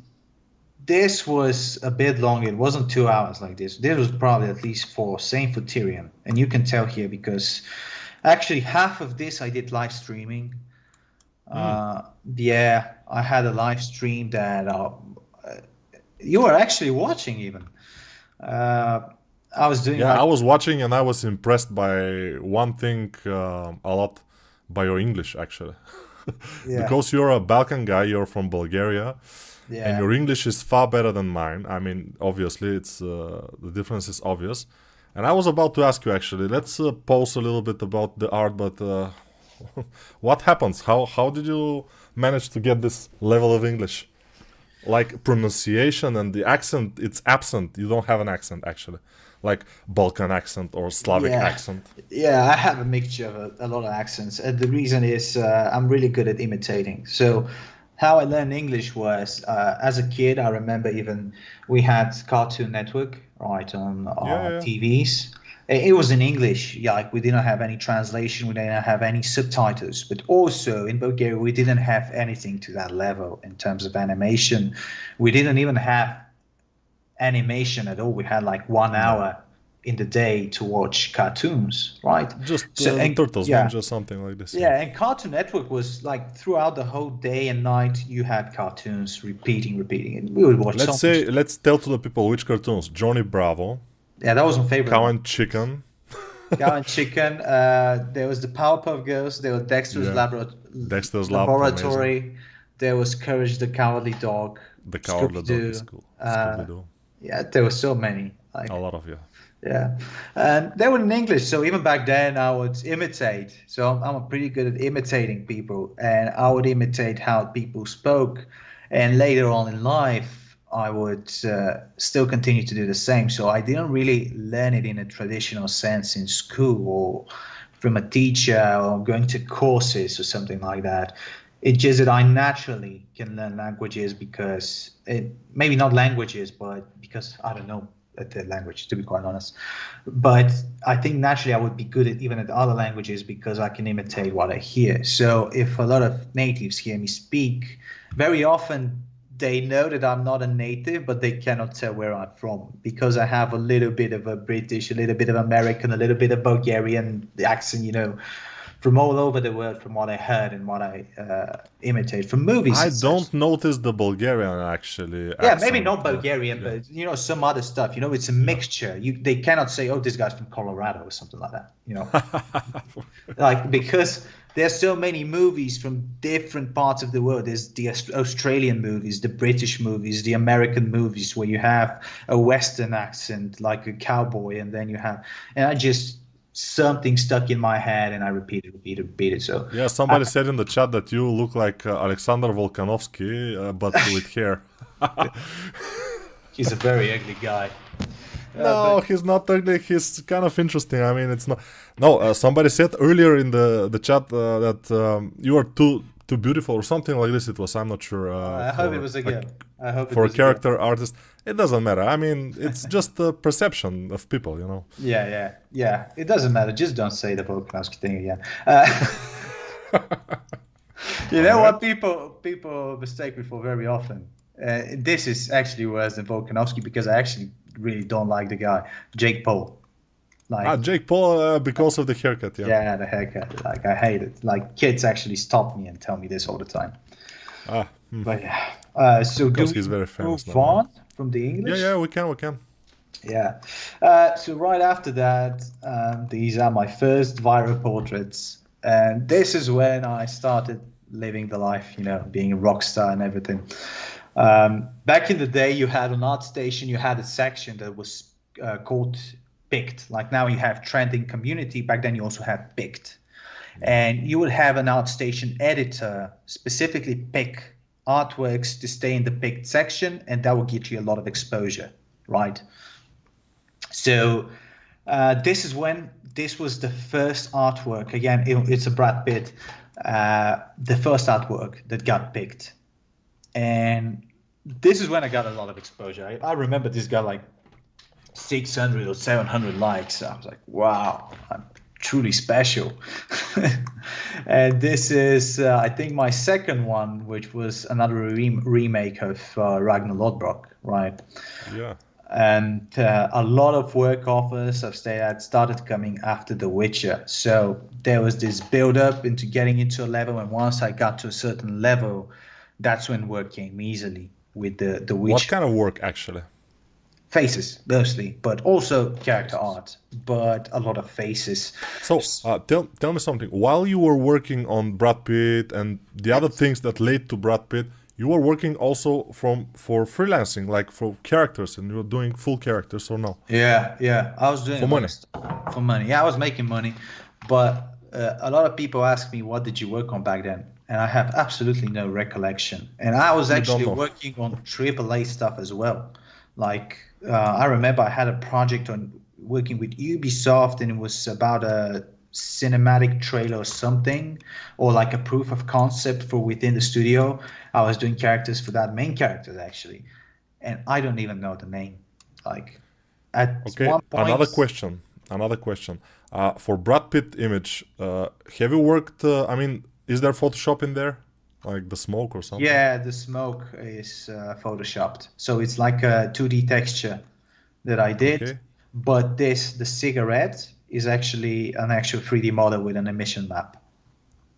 was a bit longer. It wasn't 2 hours like this. This was probably at least 4. Same for Tyrion. And you can tell here because actually half of this I did live streaming. Yeah, I had a live stream that you were actually watching even. I was doing. Yeah, I was watching and I was impressed by one thing a lot, by your English actually. Because you're a Balkan guy, you're from Bulgaria, and your English is far better than mine. I mean, obviously, it's the difference is obvious. And I was about to ask you actually. Let's pause a little bit about the art, but what happens? How did you manage to get this level of English? Like pronunciation and the accent, it's absent. You don't have an accent actually, like Balkan accent or Slavic accent. Yeah, I have a mixture of a lot of accents. And the reason is I'm really good at imitating. So how I learned English was as a kid, I remember even we had Cartoon Network, right, on our TVs. It was in English, like we didn't have any translation, we didn't have any subtitles, but also in Bulgaria we didn't have anything to that level in terms of animation. We didn't even have animation at all. We had like 1 hour in the day to watch cartoons, right? Just Turtles, Ninja, something like this. Yeah, and Cartoon Network was like throughout the whole day and night you had cartoons repeating, and we would watch. Let's tell to the people which cartoons. Johnny Bravo. Yeah, that was my favorite. Cow and Chicken. Cow and Chicken. There was the Powerpuff Girls. There was Dexter's Laboratory. Amazing. There was Courage the Cowardly Dog. The Cowardly Dog is cool. Yeah, there were so many. Like, a lot of Yeah, and they were in English. So even back then, I would imitate. So I'm pretty good at imitating people, and I would imitate how people spoke. And later on in life, I would still continue to do the same. So I didn't really learn it in a traditional sense in school or from a teacher or going to courses or something like that. It's just that I naturally can learn languages because maybe not languages, but because I don't know the language, to be quite honest. But I think naturally I would be good at even at other languages because I can imitate what I hear. So if a lot of natives hear me speak, very often they know that I'm not a native, but they cannot tell where I'm from because I have a little bit of a British, a little bit of American, a little bit of Bulgarian accent, you know, from all over the world, from what I heard and what I imitate from movies. I don't notice the Bulgarian actually. Yeah, maybe not Bulgarian, but you know, some other stuff. You know, it's a mixture. They cannot say, "Oh, this guy's from Colorado" or something like that. You know, like because there's so many movies from different parts of the world. There's the Australian movies, the British movies, the American movies where you have a Western accent like a cowboy, and then you have, and I just something stuck in my head and I repeat it. So yeah, somebody said in the chat that you look like Alexander Volkanovsky, but with hair. He's a very ugly guy. No, he's not ugly. He's kind of interesting. I mean, it's not. No, somebody said earlier in the chat that you are too beautiful or something like this. It was. I'm not sure. I hope it was a girl. I hope for a character artist, it doesn't matter. I mean, it's just a perception of people, you know. Yeah. It doesn't matter. Just don't say the Volkanovsky thing again. You know what people mistake me for very often. This is actually worse than Volkanovsky because I actually really don't like the guy, Jake Paul. Like, Jake Paul, because of the haircut, yeah. yeah, the haircut. Like, I hate it. Like, kids actually stop me and tell me this all the time. But yeah. So do Because we he's very famous move now, yeah. on from the English? Yeah, we can. Yeah. So right after that, these are my first viral portraits, and this is when I started living the life, you know, being a rock star and everything. Back in the day, you had on ArtStation, you had a section that was called Picked. Like now you have trending community. Back then you also had Picked, and you would have an ArtStation editor specifically pick artworks to stay in the Picked section, and that will get you a lot of exposure, right? So this was the first artwork. Again, it's a Brad Pitt, the first artwork that got picked, and this is when I got a lot of exposure. I remember this got like 600 or 700 likes. I was like, wow, I'm truly special. And this is, I think, my second one, which was another remake of Ragnar Lodbrok, right? Yeah. And a lot of work offers had started coming after The Witcher. So there was this build up into getting into a level, and once I got to a certain level, that's when work came easily with the Witcher. What kind of work, actually? Faces, mostly, but also character art, but a lot of faces. So tell me something. While you were working on Brad Pitt and the other things that led to Brad Pitt, you were working also for freelancing, like for characters, and you were doing full characters, or no? Yeah. I was doing For money. For money. Yeah, I was making money, but a lot of people ask me, what did you work on back then? And I have absolutely no recollection. And I was actually working on AAA stuff as well. Like I remember I had a project on working with Ubisoft, and it was about a cinematic trailer or something, or like a proof of concept for within the studio. I was doing characters for that, main characters actually, and I don't even know the name. Like at one point, another question. For Brad Pitt image, have you worked? I mean, is there Photoshop in there, like the smoke or something? Yeah, the smoke is photoshopped, so it's like a 2D texture that I did. Okay. But the cigarette is actually an actual 3D model with an emission map.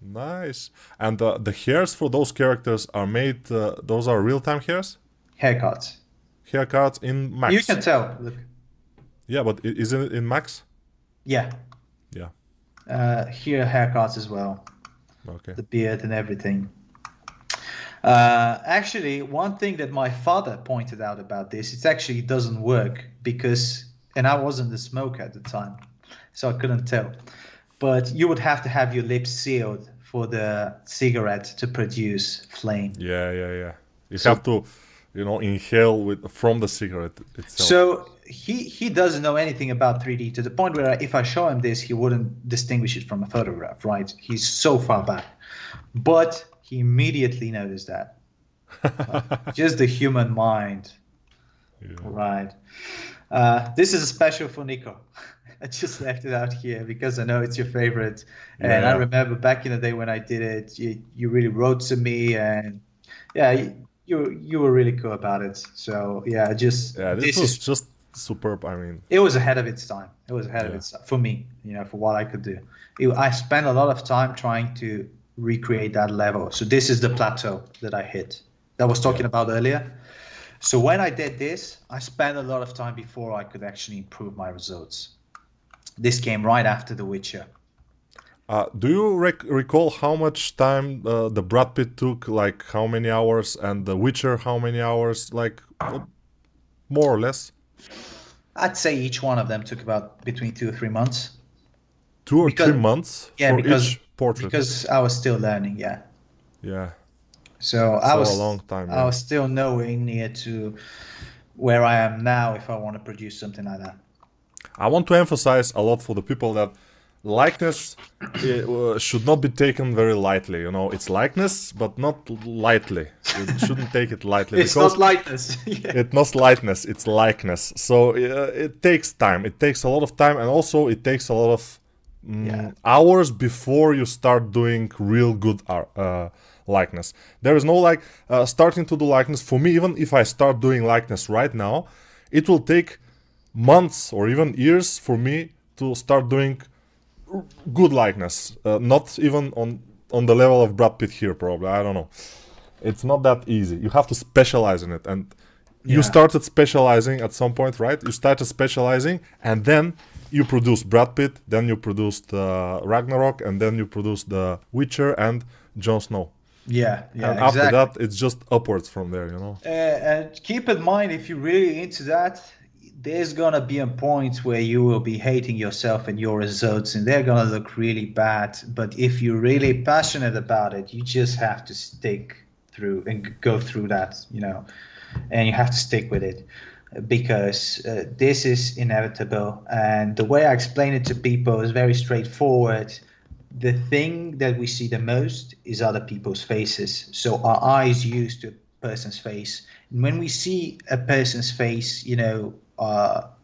Nice. And the hairs for those characters are made, those are real-time hairs? Haircuts. Haircuts in Max? You can tell, look. Yeah, but isn't it in Max? Yeah. Yeah. Here haircuts as well. Okay. The beard and everything. Actually, one thing that my father pointed out about this, it actually doesn't work because, and I wasn't the smoker at the time, so I couldn't tell. But you would have to have your lips sealed for the cigarette to produce flame. Yeah. You have to, inhale from the cigarette itself. So he doesn't know anything about 3D to the point where if I show him this, he wouldn't distinguish it from a photograph, right? He's so far back. But he immediately noticed that. Just the human mind. Yeah. Right. This is a special for Nico. I just left it out here because I know it's your favorite. And I remember back in the day when I did it, you really wrote to me, and you were really cool about it. So this was just superb. I mean, it was ahead of its time. It was ahead of its time for me, for what I could do. I spent a lot of time trying to recreate that level. So this is the plateau that I hit, that I was talking about earlier. So when I did this, I spent a lot of time before I could actually improve my results. This came right after The Witcher. Do you recall how much time the Brad Pitt took, like how many hours, and The Witcher how many hours, like more or less? I'd say each one of them took about between 2 or 3 months. 2 or 3 months for each portrait? Because I was still learning, yeah. Yeah. So I was a long time. I was still nowhere near to where I am now if I want to produce something like that. I want to emphasize a lot for the people that likeness should not be taken very lightly. It's likeness, but not lightly. You shouldn't take it lightly. It's not lightness. It's not lightness, it's likeness. So it takes time. It takes a lot of time, and also it takes a lot of hours before you start doing real good likeness. There is no starting to do likeness. For me, even if I start doing likeness right now, it will take months or even years for me to start doing good likeness, not even on the level of Brad Pitt here, probably. I don't know. It's not that easy. You have to specialize in it, and you started specializing at some point, right? You started specializing, and then you produced Brad Pitt, then you produced Ragnarok, and then you produced The Witcher and Jon Snow. Yeah, And after that, it's just upwards from there, you know. And keep in mind, if you're really into that, there's gonna be a point where you will be hating yourself and your results, and they're gonna look really bad. But if you're really passionate about it, you just have to stick through and go through that, you know, and you have to stick with it, because this is inevitable. And the way I explain it to people is very straightforward. The thing that we see the most is other people's faces. So our eyes used to a person's face. And when we see a person's face, you know,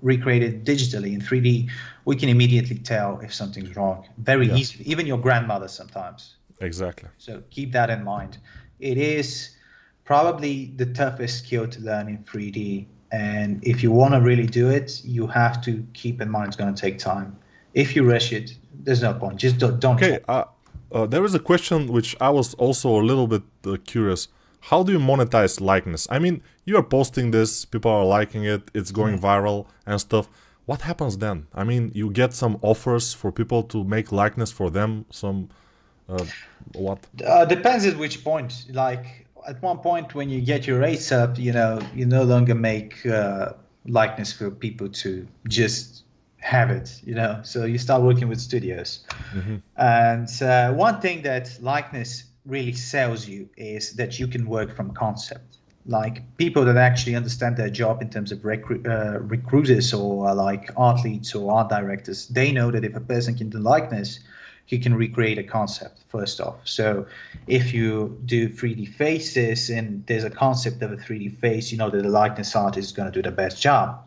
recreated digitally in 3D, we can immediately tell if something's wrong very easily. Even your grandmother sometimes. Exactly. So keep that in mind. It is probably the toughest skill to learn in 3D. And if you want to really do it, you have to keep in mind it's going to take time. If you rush it, there's no point. Just don't. Okay, there is a question which I was also a little bit curious. How do you monetize likeness? I mean, you are posting this, people are liking it, it's going viral and stuff. What happens then? I mean, you get some offers for people to make likeness for them, some what? Depends at which point. Like at one point when you get your rates up, you know, you no longer make likeness for people to just have it, you know, so you start working with studios. And one thing that likeness really sells you is that you can work from concept. Like people that actually understand their job in terms of recruiters or like athletes or art directors, they know that if a person can do likeness, he can recreate a concept first off. So if you do 3D faces and there's a concept of a 3D face, you know that the likeness artist is going to do the best job.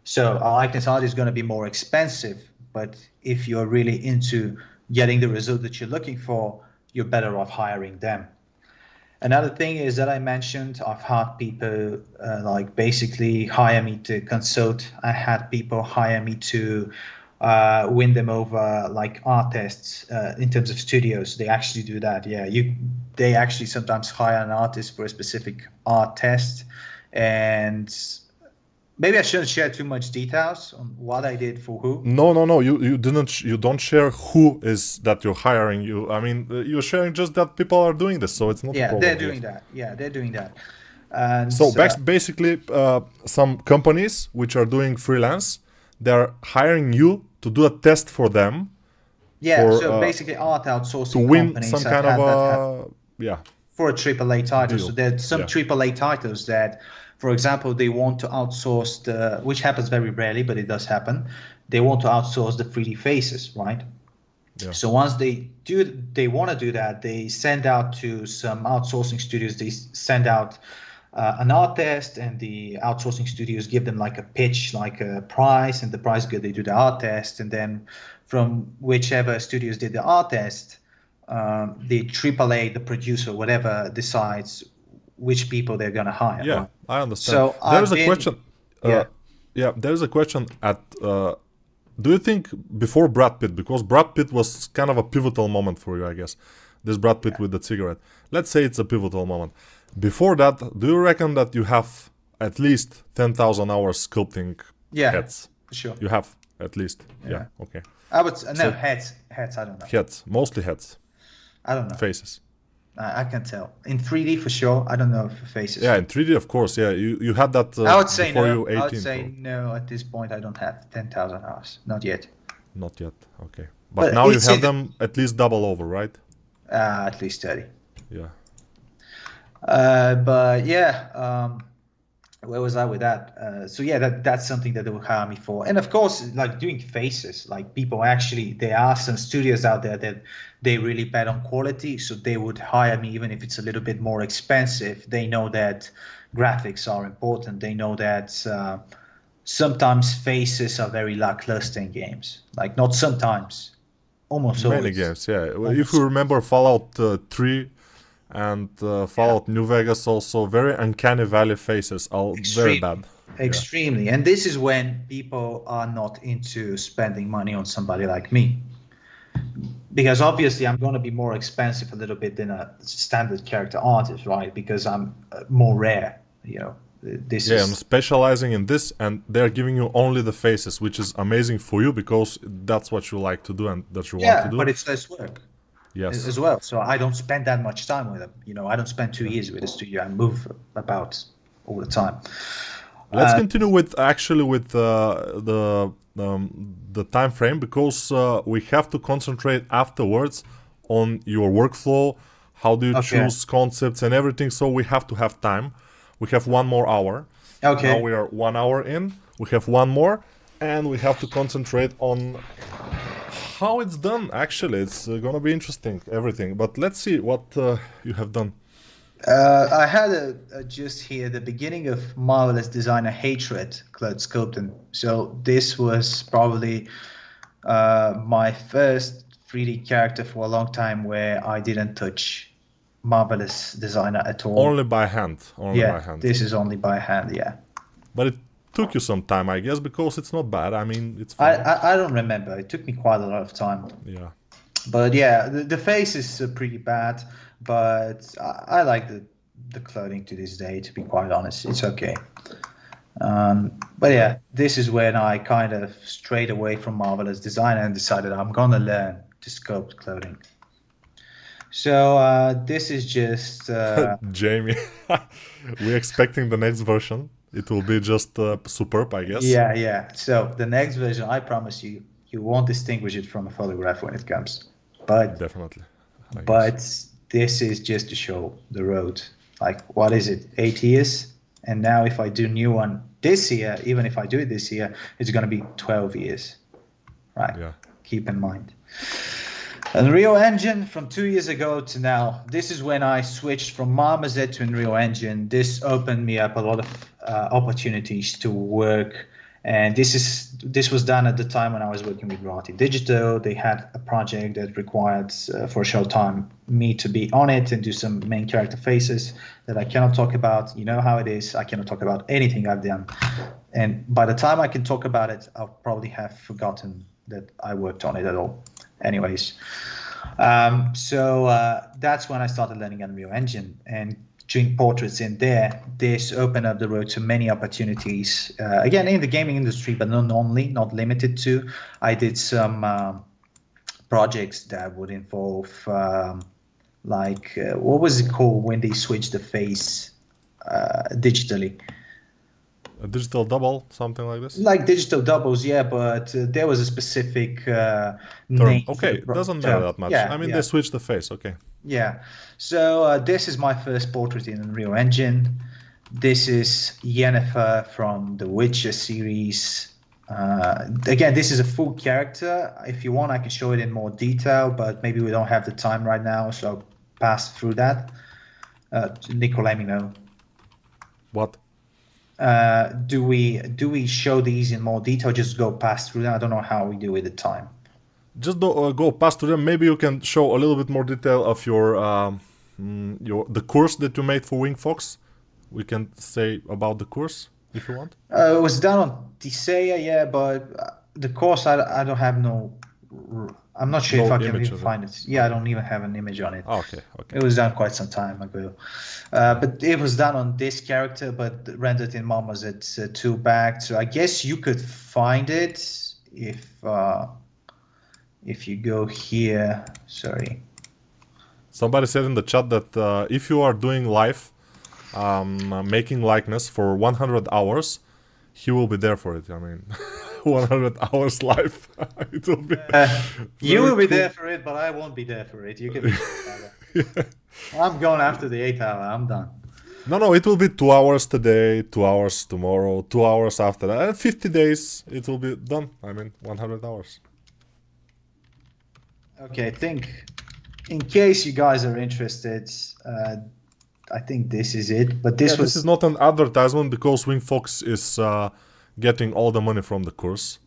So a likeness art is going to be more expensive, but if you're really into getting the result that you're looking for, you're better off hiring them. Another thing is that I mentioned, I've had people like basically hire me to consult. I had people hire me to win them over like art tests in terms of studios. They actually do that. Yeah, they actually sometimes hire an artist for a specific art test. And maybe I shouldn't share too much details on what I did for who. No. You don't share who is that you're hiring. I mean, you're sharing just that people are doing this, so it's not. Yeah, they're doing that. Yeah, they're doing that. And so basically, some companies which are doing freelance, they're hiring you to do a test for them. Yeah. So basically, art outsourcing to win companies some kind of for a AAA title. Deal. So there's some AAA titles that, for example, they want to outsource which happens very rarely, but it does happen. They want to outsource the 3D faces, right? Yeah. So once they want to do that, they send out to some outsourcing studios. They send out an art test, and the outsourcing studios give them like a pitch, like a price, and the price good. They do the art test, and then from whichever studios did the art test, the AAA, the producer, whatever, decides which people they're going to hire. Yeah, right? I understand. So there's a question. There's a question at. Do you think before Brad Pitt, because Brad Pitt was kind of a pivotal moment for you, I guess, this Brad Pitt with the cigarette. Let's say it's a pivotal moment. Before that, do you reckon that you have at least 10,000 hours sculpting heads? For sure. You have at least. Yeah. Okay. I would heads. I don't know. Heads, mostly heads. I don't know. Faces. I can tell. In 3D for sure. I don't know if faces. Yeah, in 3D of course. Yeah, you had that. I would say no. 18, I would say no. At this point, I don't have 10,000 hours. Not yet. Not yet. Okay. But now you have them at least double over, right? At least 30. Yeah. But yeah, where was I with that? So yeah, that's something that they will hire me for. And of course, like doing faces, like people actually, there are some studios out there that they really bet on quality. So they would hire me even if it's a little bit more expensive. They know that graphics are important. They know that sometimes faces are very lackluster in games. Like not sometimes, almost always. Many games, yeah. Almost. If you remember Fallout 3 and Fallout New Vegas, also very uncanny valley faces are very bad. extremely. And this is when people are not into spending money on somebody like me. Because obviously I'm going to be more expensive a little bit than a standard character artist, right? Because I'm more rare, you know. I'm specializing in this, and they're giving you only the faces, which is amazing for you because that's what you like to do and that you want to do. But it's less work. Yes. As well. So I don't spend that much time with them. You know, I don't spend 2 years with the studio. I move about all the time. Let's continue with the time frame, because we have to concentrate afterwards on your workflow. How do you choose concepts and everything? So we have to have time. We have 1 more hour. Okay. Now we are 1 hour in. We have 1 more, and we have to concentrate on how it's done. Actually, it's gonna be interesting, everything. But let's see what you have done. I had just here the beginning of Marvelous Designer Hatred Cloud Sculpting. So this was probably my first 3D character for a long time where I didn't touch Marvelous Designer at all. Only by hand. Only by hand. This is only by hand, yeah. But it took you some time, I guess, because it's not bad. I mean, it's fine. I don't remember. It took me quite a lot of time. Yeah. But yeah, the face is pretty bad, but I like the clothing to this day, to be quite honest. It's okay. But yeah, this is when I kind of strayed away from Marvelous Designer and decided I'm going to learn to sculpt clothing. So this is just... Jamie, we're expecting the next version. It will be just superb, I guess. Yeah. So the next version, I promise you, you won't distinguish it from a photograph when it comes. But definitely. But this is just to show the road. Like, what is it, 8 years? And now if I do new one this year, even if I do it this year, it's going to be 12 years. Right? Yeah. Keep in mind. Unreal Engine from 2 years ago to now. This is when I switched from Marmoset to Unreal Engine. This opened me up a lot of opportunities to work. And this was done at the time when I was working with Rati Digital. They had a project that required, for a short time, me to be on it and do some main character faces that I cannot talk about. You know how it is. I cannot talk about anything I've done. And by the time I can talk about it, I'll probably have forgotten that I worked on it at all. Anyways, so that's when I started learning Unreal Engine. And doing portraits in there, this opened up the road to many opportunities. Again, in the gaming industry, but not limited to. I did some projects that would involve, what was it called when they switched the face digitally? A digital double, something like this? Like digital doubles, yeah, but there was a specific name. Okay, it doesn't matter that much. Yeah, I mean, they switched the face, okay. Yeah, so this is my first portrait in Unreal Engine. This is Yennefer from the Witcher series. Again, this is a full character. If you want, I can show it in more detail, but maybe we don't have the time right now, so I'll pass through that. Nico, let me know. What? Do we show these in more detail? Just go past through them. I don't know how we do it at the time. Just go past through them. Maybe you can show a little bit more detail of the course that you made for Wing Fox. We can say about the course if you want. It was done on Tisea, yeah, but the course I don't have no. I'm not sure if I can even find it. Yeah, I don't even have an image on it. Okay. It was done quite some time ago. But it was done on this character, but rendered in Marmoset 2 back. So I guess you could find it if you go here. Sorry. Somebody said in the chat that if you are doing live, making likeness for 100 hours, he will be there for it. I mean... 100 hours live. It will be you will be there for it, but I won't be there for it. You can. Yeah. I'm going after the 8 hour. I'm done. No, it will be 2 hours today, 2 hours tomorrow, 2 hours after that, and 50 days it will be done. I mean, 100 hours. Okay, I think in case you guys are interested, I think this is it. But this is not an advertisement because Wing Fox is. Getting all the money from the course.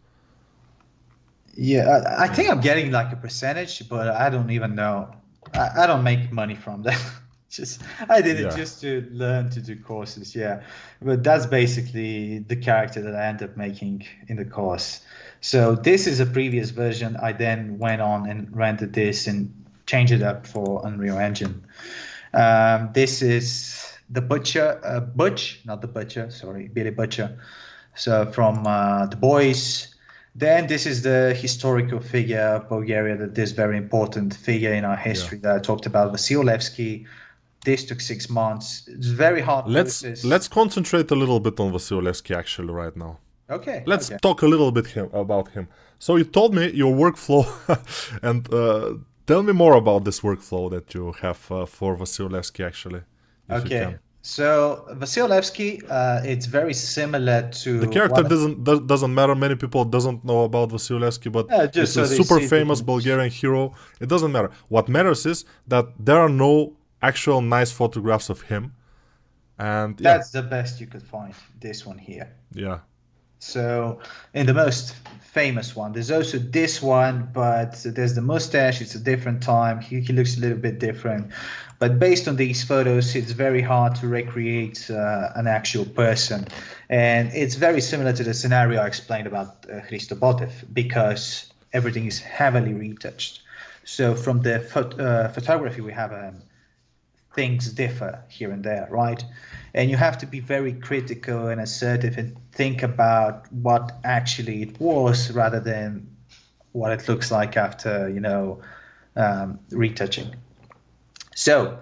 Yeah, I think I'm getting like a percentage, but I don't even know. I don't make money from that. just I did it Yeah. just to learn to do courses, yeah. But that's basically the character that I ended up making in the course. So this is a previous version. I then went on and rendered this and changed it up for Unreal Engine. This is the Butcher, Butch, not the Butcher, sorry, Billy Butcher. So from The Boys. Then this is the historical figure of Bulgaria, that this very important figure in our history that I talked about, Vasil Levski. This took 6 months. It's very hard process. Let's concentrate a little bit on Vasil Levski actually right now. Okay. Let's okay. talk a little bit about him. So you told me your workflow, and tell me more about this workflow that you have for Vasil Levski actually. If you Okay. can. So Vasil Levski, it's very similar to The character doesn't matter. Many people doesn't know about Vasil Levski, but just it's so a they super see famous the- Bulgarian hero. It doesn't matter. What matters is that there are no actual nice photographs of him, and yeah, That's the best you could find. This one here. yeah, So, in the most famous one, there's also this one, but there's the mustache. It's a different time. He looks a little bit different. But based on these photos, it's very hard to recreate an actual person. And it's very similar to the scenario I explained about Hristo Botev, because everything is heavily retouched. So from the photography we have, things differ here and there, right? And you have to be very critical and assertive and think about what actually it was rather than what it looks like after, retouching. So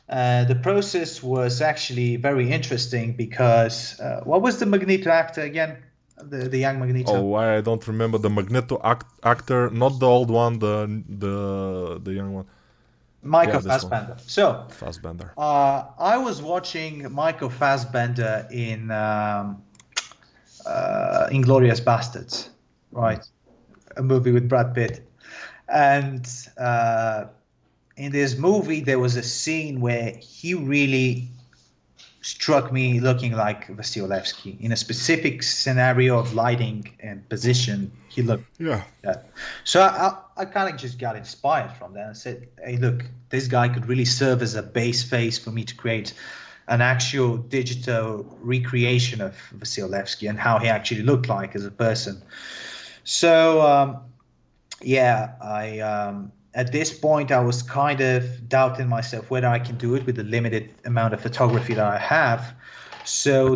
the process was actually very interesting because what was the Magneto actor again? The young Magneto. Oh, I don't remember the Magneto actor, not the old one, the young one. Michael this one. Fassbender. So Fassbender. I was watching Michael Fassbender in Inglourious Bastards, right? A movie with Brad Pitt. And in this movie, there was a scene where he really struck me looking like Vasil Levski. In a specific scenario of lighting and position, he looked Yeah. that. So I kind of just got inspired from that and said, hey, look, this guy could really serve as a base face for me to create an actual digital recreation of Vasil Levski and how he actually looked like as a person. So, at this point, I was kind of doubting myself whether I can do it with the limited amount of photography that I have. So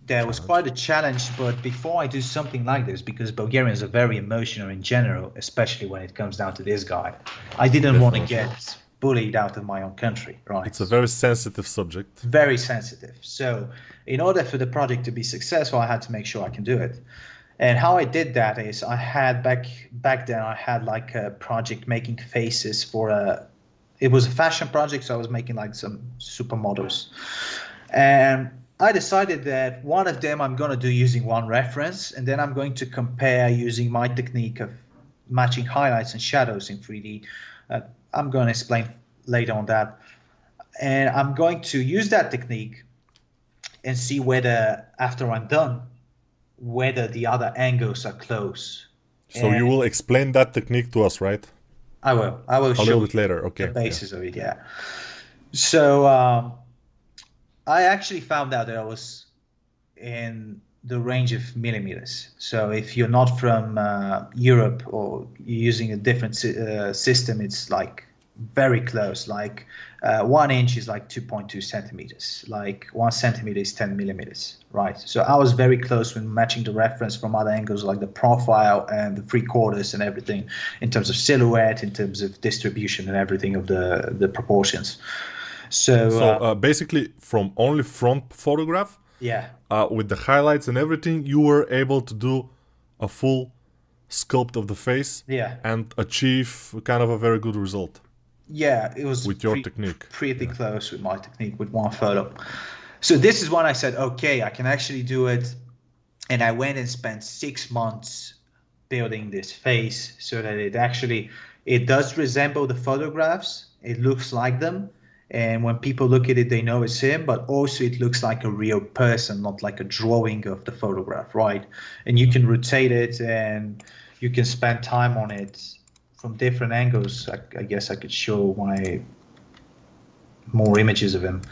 there was quite a challenge. But before I do something like this, because Bulgarians are very emotional in general, especially when it comes down to this guy, I didn't want to get bullied out of my own country, right? It's a very sensitive subject. Very sensitive. So in order for the project to be successful, I had to make sure I can do it. And how I did that is I had back then I had like a project making faces for it was a fashion project, so I was making like some supermodels. And I decided that one of them I'm going to do using one reference, and then I'm going to compare using my technique of matching highlights and shadows in 3D. I'm going to explain later on that. And I'm going to use that technique and see whether after I'm done, whether the other angles are close. So you will explain that technique to us, right? I will A show little bit later. Okay. the basis of it, yeah. So I actually found out that I was in the range of millimeters. So if you're not from Europe or you're using a different system, it's like very close. Like 1 inch is like 2.2 centimeters. Like 1 centimeter is 10 millimeters, right? So I was very close when matching the reference from other angles, like the profile and the 3/4 and everything, in terms of silhouette, in terms of distribution and everything of the proportions. So basically, from only front photograph, with the highlights and everything, you were able to do a full sculpt of the face, and achieve kind of a very good result. Yeah, it was with your technique. Pretty close with my technique with one photo. So this is when I said, okay, I can actually do it. And I went and spent 6 months building this face so that it does resemble the photographs. It looks like them. And when people look at it, they know it's him, but also it looks like a real person, not like a drawing of the photograph, right? And you can rotate it and you can spend time on it from different angles. I guess I could show more images of him.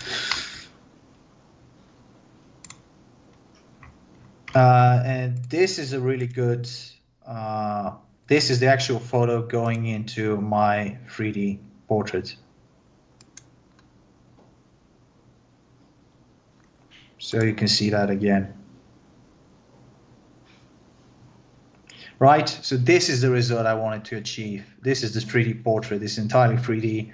And this is a really good, this is the actual photo going into my 3D portrait. So you can see that again. Right, so this is the result I wanted to achieve. This is the 3D portrait, this is entirely 3D.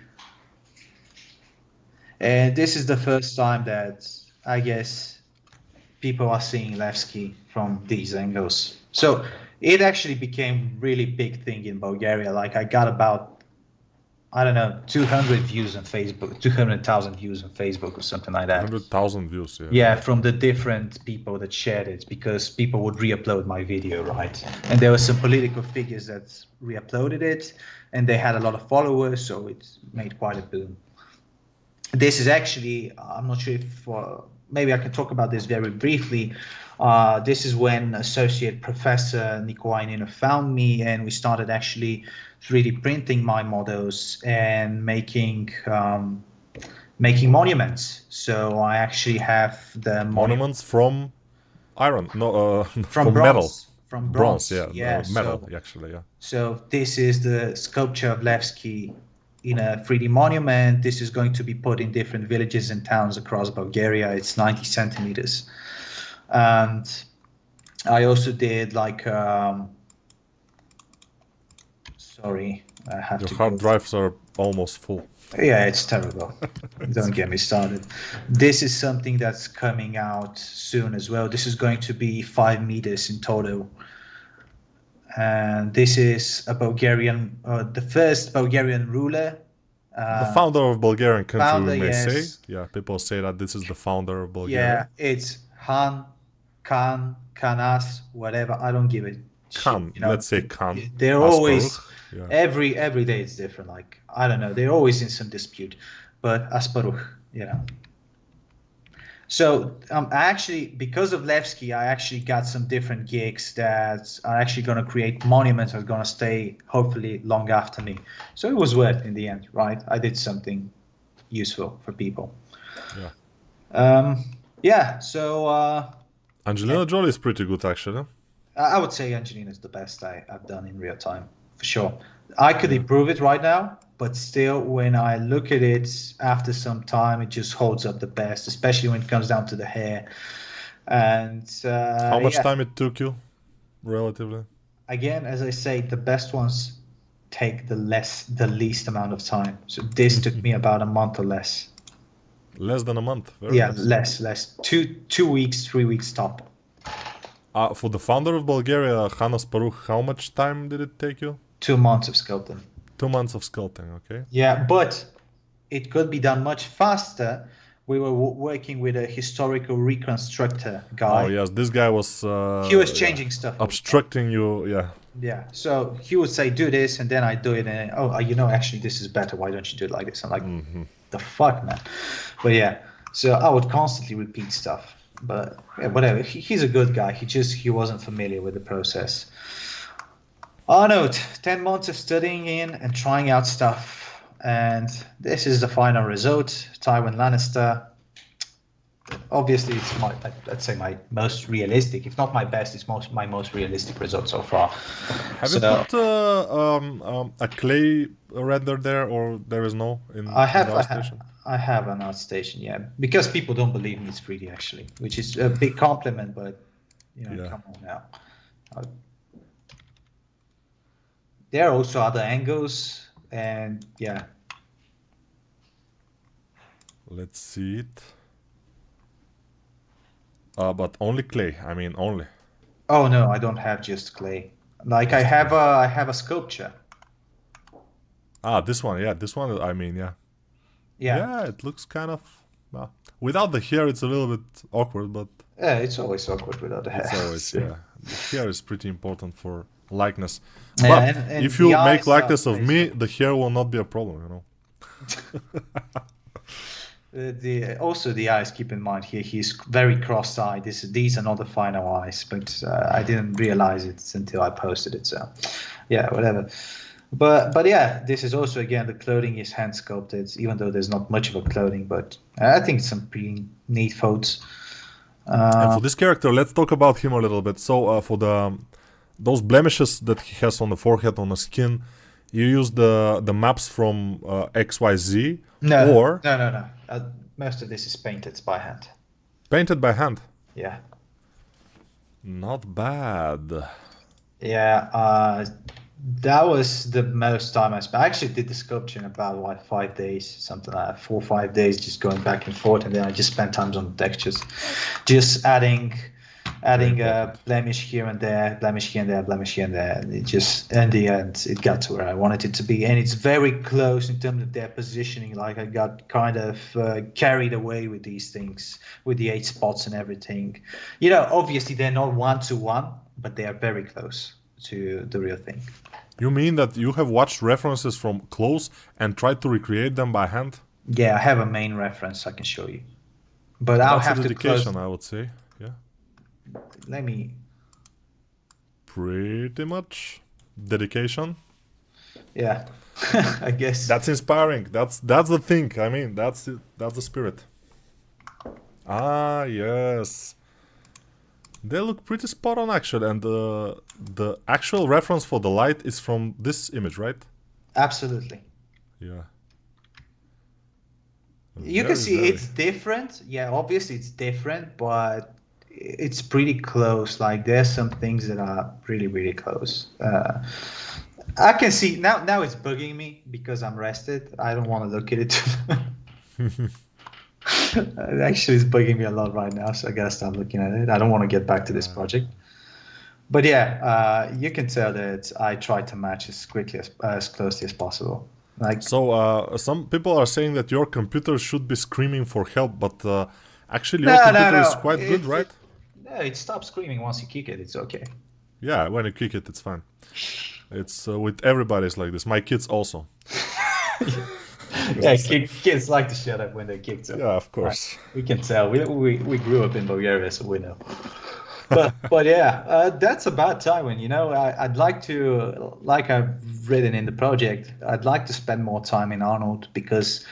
And this is the first time that I guess people are seeing Levski from these angles. So it actually became really big thing in Bulgaria. Like I got about, I don't know, 200 views on Facebook, 200,000 views on Facebook or something like that. 100,000 views, yeah. Yeah, from the different people that shared it, because people would re-upload my video, right? And there were some political figures that re-uploaded it, and they had a lot of followers, so it made quite a boom. This is actually, I'm not sure if, maybe I can talk about this very briefly. This is when Associate Professor Nikolai Nino found me, and we started actually 3D printing my models and making monuments. So I actually have the monuments from iron, no, from metal. From bronze, yeah, metal, actually, yeah. So this is the sculpture of Levski in a 3D monument. This is going to be put in different villages and towns across Bulgaria. It's 90 centimeters. And I also did like, sorry, I have Your to hard drives are almost full. Yeah, it's terrible. Don't get me started. This is something that's coming out soon as well. This is going to be 5 meters in total. And this is a Bulgarian, the first Bulgarian ruler. The founder of Bulgarian country, founder, we may yes. say. Yeah, people say that this is the founder of Bulgaria. Yeah, it's Han, Khan, Kanas, whatever. I don't give it. Khan, shit, you know? let's say Khan. They're always, yeah. every day it's different. Like, I don't know, they're always in some dispute. But Asparuch, you know. So I actually, because of Levski, I actually got some different gigs that are actually going to create monuments that are going to stay, hopefully, long after me. So it was worth it in the end, right? I did something useful for people. Yeah. Yeah, so... Angelina Jolie is pretty good, actually. I would say Angelina's the best I've done in real time, for sure. I could improve it right now, but still, when I look at it after some time, it just holds up the best, especially when it comes down to the hair. And how much time it took you, relatively? Again, as I say, the best ones take the least amount of time. So this took me about a month or less. Less than a month? Very nice. less. 2 weeks, 3 weeks top. For the founder of Bulgaria, Hanas Paruch, how much time did it take you? 2 months of sculpting. 2 months of sculpting, okay. Yeah, but it could be done much faster. We were working with a historical reconstructor guy. Oh yes, this guy was... he was changing stuff. Obstructing you, yeah. Yeah, so he would say, do this, and then I do it, and you know, actually, this is better. Why don't you do it like this? I'm like, the fuck, man. But yeah, so I would constantly repeat stuff. But yeah, whatever. He's a good guy. He wasn't familiar with the process. Arnold, 10 months of studying in and trying out stuff. And this is the final result. Tywin Lannister. Obviously, it's let's say my most realistic, if not my best, it's my most realistic result so far. Have you put a clay render there, or there is no in the ArtStation? I have an ArtStation, yeah, because people don't believe me it's 3D actually, which is a big compliment, but you know, come on now. There are also other angles, and yeah. Let's see it. But only clay. I mean, only. Oh no, I don't have just clay. Like I have a sculpture. Ah, this one. Yeah, this one. I mean, yeah. Yeah, it looks kind of. Without the hair, it's a little bit awkward, but. Yeah, it's always awkward without the hair. It's always, yeah. The hair is pretty important for likeness. Yeah, but and if you make likeness of me, the hair will not be a problem, you know. Also the eyes, keep in mind here, he's very cross-eyed. These are not the final eyes, but I didn't realize it until I posted it. So, yeah, whatever. But yeah, this is also again the clothing is hand sculpted, even though there's not much of a clothing. But I think it's some pretty neat photos. And for this character, let's talk about him a little bit. So for those blemishes that he has on the forehead, on the skin, you use the maps from XYZ, No, or no. Most of this is painted by hand. painted by hand. Yeah. Not bad. Yeah, that was the most time I spent. I actually did the sculpture in about like 5 days, something like that, 4 or 5 days, just going back and forth, and then I just spent time on the textures, just adding a blemish here and there, blemish here and there, blemish here and there. And it just, in the end, it got to where I wanted it to be, and it's very close in terms of their positioning. Like I got kind of carried away with these things, with the 8 spots and everything. You know, obviously they're not 1-to-1, but they are very close to the real thing. You mean that you have watched references from close and tried to recreate them by hand? Yeah, I have a main reference I can show you, but I'll That's have a to dedication, close. I would say. Yeah, Let me. pretty much dedication. Yeah, I guess. That's inspiring. That's the thing. I mean, that's it. That's the spirit. Ah, yes. They look pretty spot on actually, and the actual reference for the light is from this image, right? Absolutely. Yeah. You can see it's different. Yeah, obviously it's different, but it's pretty close. Like there's some things that are really, really close. I can see now it's bugging me because I'm rested. I don't want to look at it. It actually is bugging me a lot right now, so I gotta stop looking at it. I don't want to get back to this project. But yeah, you can tell that I tried to match as closely as possible. Like So some people are saying that your computer should be screaming for help, but actually your computer is quite good, right? No, it stops screaming once you kick it. It's okay. Yeah, when you kick it, it's fine. It's with everybody's like this. My kids also. Yeah, kids like to shut up when they're kicked. So. Yeah, of course. We can tell. We grew up in Bulgaria, so we know. But yeah, that's about Tywin. You know, I'd like to, like I've written in the project, I'd like to spend more time in Arnold because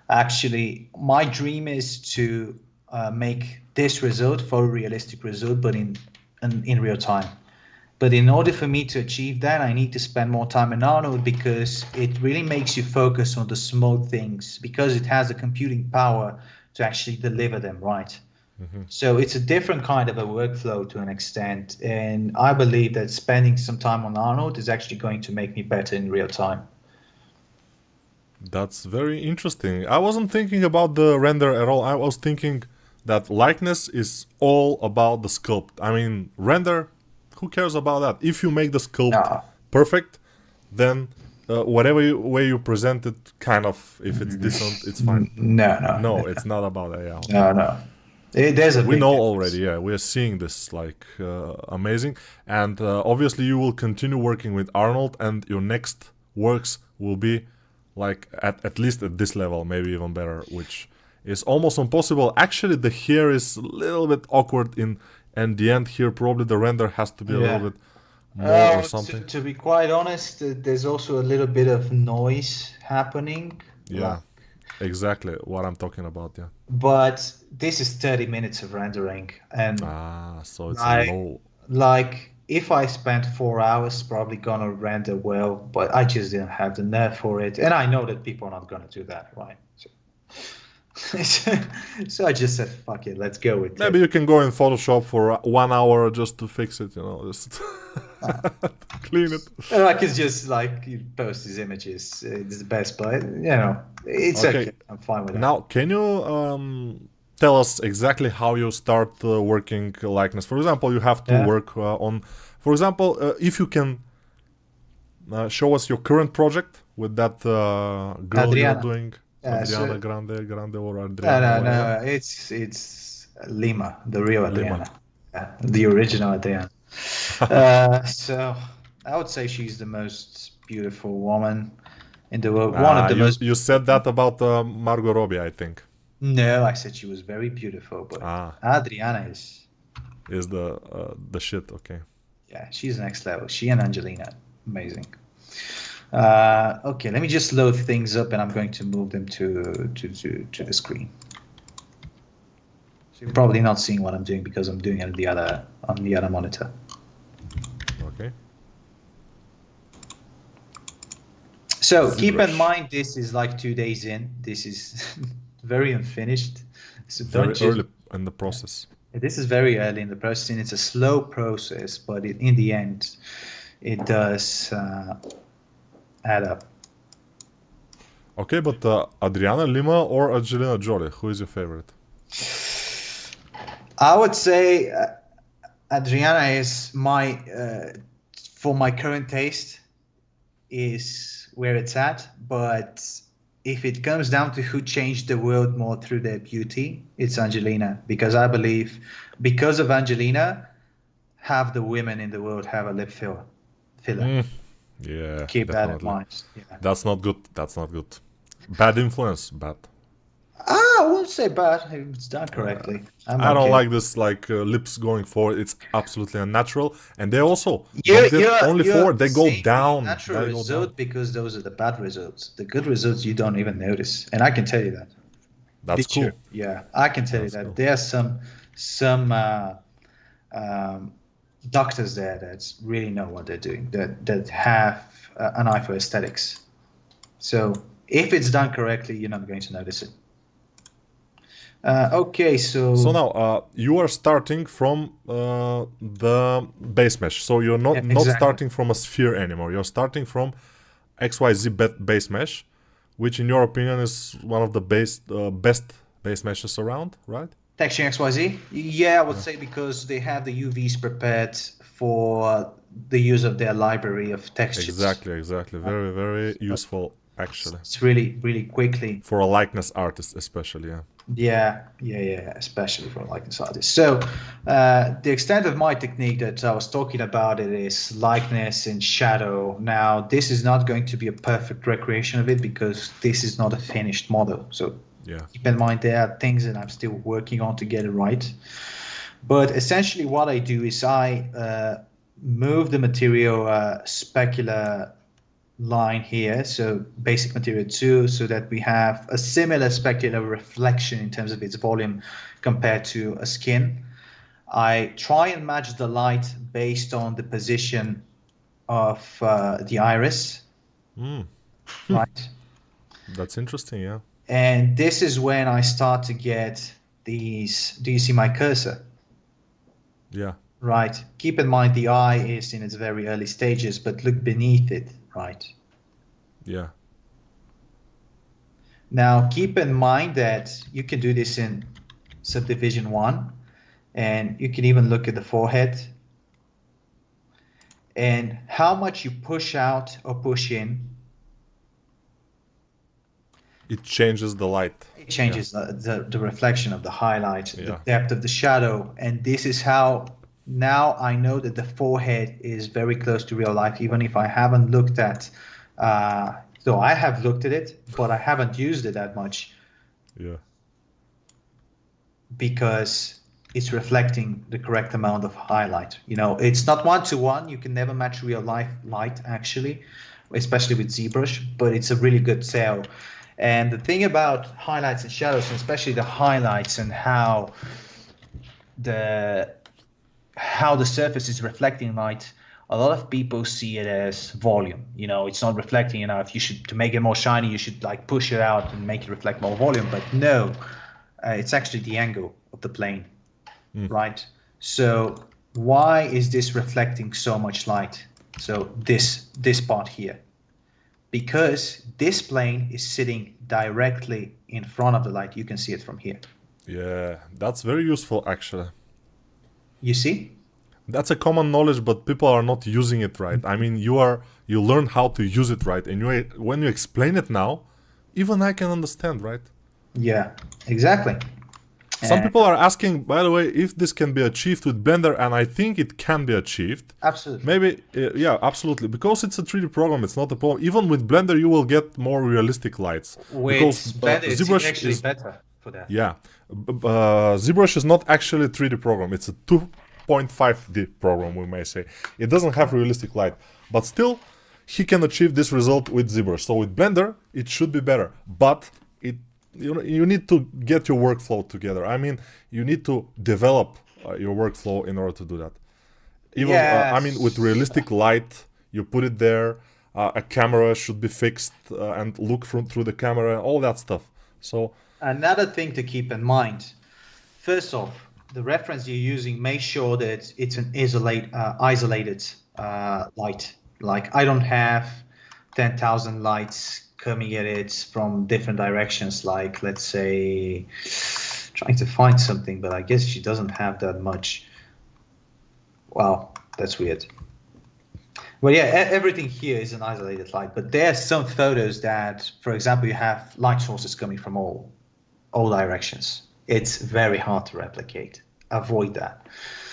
actually my dream is to make this result, photorealistic result, but in real time. But in order for me to achieve that, I need to spend more time in Arnold because it really makes you focus on the small things because it has the computing power to actually deliver them right. Mm-hmm. So it's a different kind of a workflow to an extent. And I believe that spending some time on Arnold is actually going to make me better in real time. That's very interesting. I wasn't thinking about the render at all. I was thinking that likeness is all about the sculpt. I mean, render, who cares about that? If you make the sculpt perfect, then whatever way you present it, kind of, if it's decent, it's fine. No, it's not about that. Yeah. No. There's we know already. Yeah, we are seeing this like amazing, and obviously you will continue working with Arnold, and your next works will be like at least at this level, maybe even better, which is almost impossible. Actually, the hair is a little bit awkward in the end here. Probably the render has to be a little bit more or something. To be quite honest, there's also a little bit of noise happening. Yeah, exactly what I'm talking about. Yeah. But this is 30 minutes of rendering, and so it's low. Like if I spent 4 hours, probably gonna render well, but I just didn't have the nerve for it, and I know that people are not gonna do that, right? So I just said, "Fuck it, let's go with it." Maybe you can go in Photoshop for 1 hour just to fix it, just clean it. I can just post these images. It's the best, but it's okay. I'm fine with that. Now, can you tell us exactly how you start working likeness? For example, you have to work on. For example, if you can show us your current project with that girl Adriana. you're doing. Adriana Grande or Adriana? No. It's Lima, the real Adriana. The original Adriana. So I would say she's the most beautiful woman in the world. One of the most. You said that about Margot Robbie, I think. No, I said she was very beautiful, but Adriana is the shit. Okay. Yeah, she's next level. She and Angelina, amazing. Okay, let me just load things up, and I'm going to move them to the screen. So you're probably not seeing what I'm doing because I'm doing it on the other monitor. Okay. So keep in ZBrush. mind, this is like 2 days in. This is very unfinished. So Very don't early in the process. This is very early in the process, and it's a slow process, but in the end, it does add up. Okay, but Adriana Lima or Angelina Jolie, who is your favorite? I would say Adriana is my, for my current taste, is where it's at. But if it comes down to who changed the world more through their beauty, it's Angelina. Because I believe, because of Angelina, half the women in the world have a lip filler. Yeah, Keep definitely. that in mind. Yeah. That's not good. That's not good. Bad influence, bad. I won't say bad if it's done correctly. I don't okay. like this lips going forward. It's absolutely unnatural. And they also You're- don't get only you're forward. They go saying down. the natural They go result down. because those are the bad results. The good results you don't even notice, and I can tell you that. That's This year. cool. Yeah, I can tell That's you that cool. there are some doctors there that really know what they're doing. That have an eye for aesthetics. So if it's done correctly, you're not going to notice it. Okay, so now you are starting from the base mesh. So you're not exactly. starting from a sphere anymore. You're starting from XYZ base mesh, which in your opinion is one of the best base meshes around, right? Texturing XYZ? Yeah, I would say because they have the UVs prepared for the use of their library of textures. Exactly. Very, very useful, actually. It's really quickly. For a likeness artist, especially, yeah. Yeah, especially for a likeness artist. So the extent of my technique that I was talking about it is likeness and shadow. Now, this is not going to be a perfect recreation of it because this is not a finished model. So Yeah. keep in mind there are things that I'm still working on to get it right. But essentially what I do is I move the material specular line here, so basic material 2, so that we have a similar specular reflection in terms of its volume compared to a skin. I try and match the light based on the position of the iris, right? That's interesting, yeah. And this is when I start to get these. Do you see my cursor? Yeah. Right. Keep in mind the eye is in its very early stages, but look beneath it, right? Yeah. Now, keep in mind that you can do this in subdivision 1, and you can even look at the forehead. And how much you push out or push in, It changes the light. it changes the reflection of the highlight, the Yeah. depth of the shadow. And this is how now I know that the forehead is very close to real life, even if I haven't looked at, so I have looked at it, but I haven't used it that much Yeah. because it's reflecting the correct amount of highlight. You know, it's not one-to-one. You can never match real life light, actually, especially with ZBrush, but it's a really good tell. And the thing about highlights and shadows, and especially the highlights and how the surface is reflecting light, a lot of people see it as volume. You know, it's not reflecting enough. You should, to make it more shiny, you should like push it out and make it reflect more volume. But no, it's actually the angle of the plane, right? So why is this reflecting so much light? So this part here, because this plane is sitting directly in front of the light. You can see it from here. Yeah. That's very useful, actually. You see? That's a common knowledge, but people are not using it right. I mean, you learn how to use it right, and when you explain it now, even I can understand, right? Yeah, exactly. Some people are asking, by the way, if this can be achieved with Blender, and I think it can be achieved. Absolutely. Maybe, yeah, absolutely. Because it's a 3D program, it's not a problem. Even with Blender, you will get more realistic lights. With because Blender, it's ZBrush actually is better for that. Yeah. ZBrush is not actually a 3D program. It's a 2.5D program, we may say. It doesn't have realistic light. But still, he can achieve this result with ZBrush. So with Blender, it should be better, but you need to get your workflow together. I mean, you need to develop your workflow in order to do that. Even I mean, with realistic light, you put it there. A camera should be fixed and look through the camera, all that stuff. So another thing to keep in mind. First off, the reference you're using, make sure that it's an isolated light. Like I don't have 10,000 lights coming at it from different directions. Like let's say, trying to find something, but I guess she doesn't have that much. Wow, that's weird. Well, yeah, everything here is an isolated light, but there are some photos that, for example, you have light sources coming from all directions. It's very hard to replicate. Avoid that.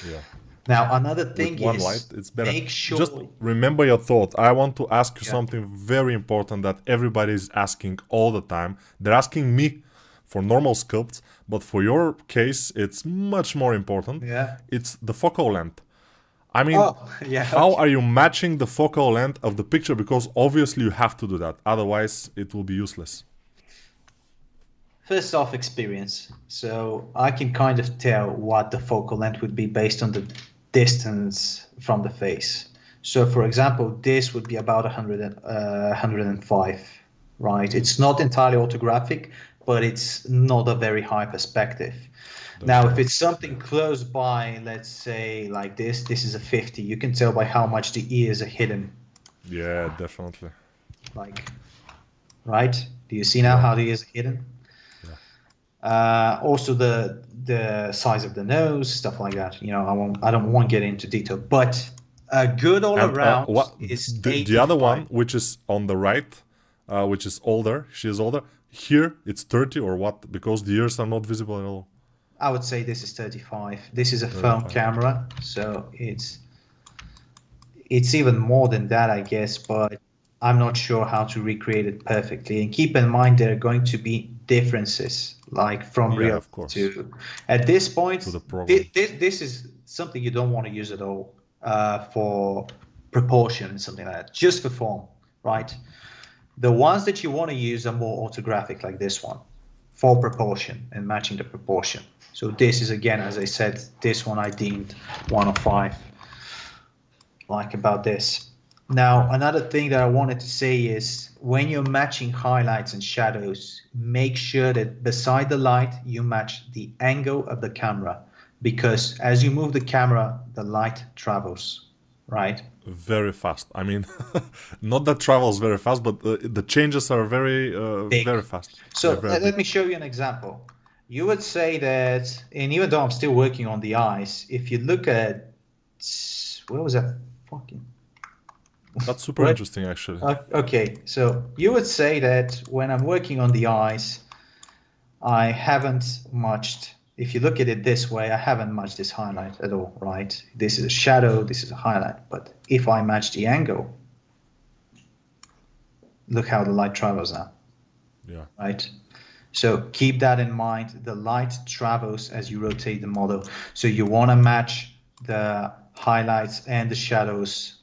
Yeah. Now, another thing with one is light, it's better. Make sure. Just remember your thought. I want to ask you something very important that everybody is asking all the time. They're asking me for normal sculpts, but for your case, it's much more important. Yeah. It's the focal length. I mean, how are you matching the focal length of the picture? Because obviously you have to do that. Otherwise, it will be useless. First off, experience. So I can kind of tell what the focal length would be based on the distance from the face. So for example, this would be about 105, right? It's not entirely orthographic, but it's not a very high perspective. Now, if it's something close by, let's say like this is a 50. You can tell by how much the ears are hidden. Yeah, definitely. Like, right? Do you see now how the ears are hidden? Also the size of the nose, stuff like that. You know, I don't want to get into detail, but a good all around is the other one, which is on the right, which is older. She is older. Here it's 30 or what? Because the ears are not visible at all. I would say this is 35. This is a phone camera, so it's even more than that, I guess, but I'm not sure how to recreate it perfectly. And keep in mind there are going to be differences, like from real to at this point. This is something you don't want to use at all for proportion and something like that, just for form, right? The ones that you want to use are more orthographic, like this one, for proportion and matching the proportion. So this is, again, as I said, this one I deemed 105, like about this. Now, another thing that I wanted to say is when you're matching highlights and shadows, make sure that beside the light, you match the angle of the camera, because as you move the camera, the light travels, right? Very fast. I mean, not that travels very fast, but the changes are very fast. So let me show you an example. You would say that, and even though I'm still working on the eyes, if you look at, where was that fucking? That's super interesting, actually. Okay, so you would say that when I'm working on the eyes, I haven't matched, if you look at it this way, I haven't matched this highlight at all, right? This is a shadow, this is a highlight. But if I match the angle, look how the light travels now. Yeah. Right? So keep that in mind. The light travels as you rotate the model. So you want to match the highlights and the shadows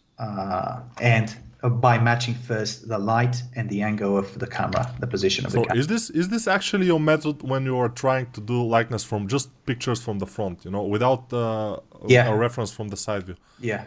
and by matching first the light and the angle of the camera, the position of the camera. So is this actually your method when you are trying to do likeness from just pictures from the front, you know, without a reference from the side view? Yeah.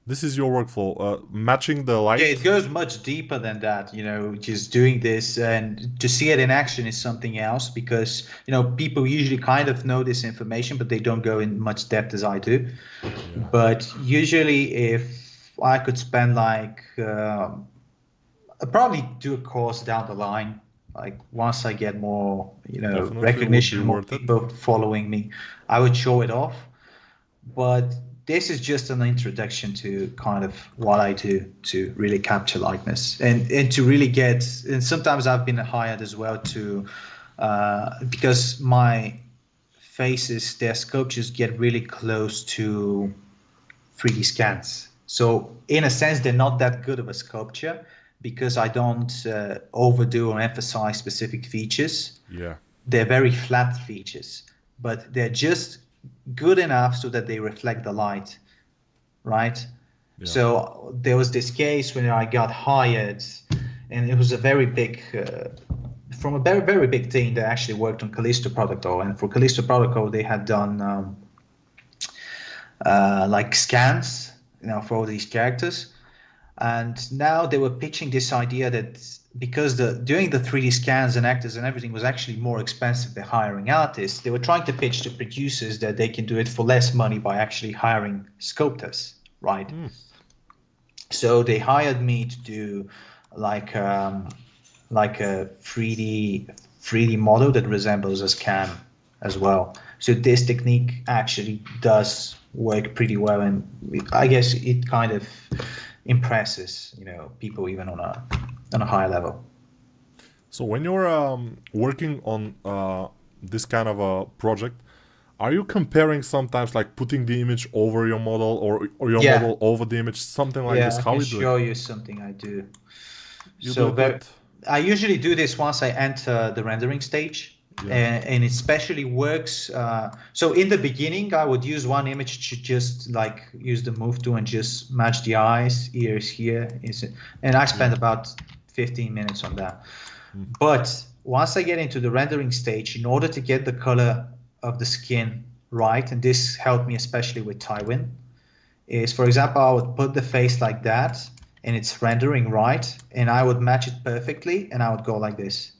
This is your workflow, matching the light? Yeah, it goes much deeper than that, you know, just doing this, and to see it in action is something else, because, you know, people usually kind of know this information, but they don't go in much depth as I do. Yeah. But usually if I could spend like, I'd probably do a course down the line, like once I get more, you know, definitely recognition, more people following me, I would show it off. But this is just an introduction to kind of what I do to really capture likeness and to really get, and sometimes I've been hired as well to, because my faces, their sculptures get really close to 3D scans. So in a sense, they're not that good of a sculpture because I don't overdo or emphasize specific features. Yeah. They're very flat features, but they're just good enough so that they reflect the light, right? Yeah. So there was this case when I got hired, and it was a very big, from a very, very big team that actually worked on Callisto Protocol. And for Callisto Protocol, they had done like scans, for all these characters. And now they were pitching this idea that because doing the 3D scans and actors and everything was actually more expensive than hiring artists, they were trying to pitch to producers that they can do it for less money by actually hiring sculptors, right? So they hired me to do like a 3D model that resembles a scan as well. So this technique actually does work pretty well, and I guess it kind of impresses people even on a higher level. So when you're working on this kind of a project, are you comparing sometimes, like putting the image over your model or your model over the image, something like this? How I you can do show it? you something I do. You So do it. I usually do this once I enter the rendering stage. Yeah. And it especially works. So in the beginning, I would use one image to just like use the move tool and just match the eyes, ears here. And I spent about 15 minutes on that. But once I get into the rendering stage, in order to get the color of the skin right, and this helped me especially with Tywin, is, for example, I would put the face like that, and it's rendering right, and I would match it perfectly, and I would go like this.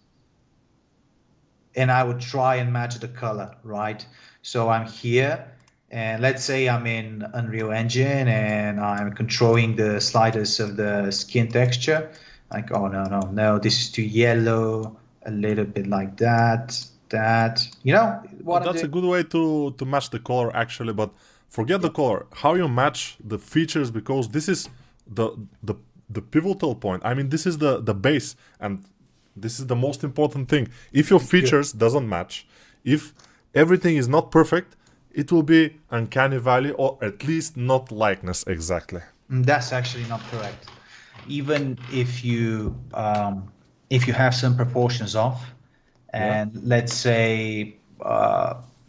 And I would try and match the color, right? So I'm here, and let's say I'm in Unreal Engine, and I'm controlling the sliders of the skin texture. Like, oh, no, this is too yellow, a little bit like that. That's a good way to match the color, actually, but forget the color. How you match the features, because this is the pivotal point. I mean, this is the base, and this is the most important thing. If your features doesn't match, if everything is not perfect, it will be uncanny valley, or at least not likeness exactly. That's actually not correct. Even if you have some proportions off, and let's say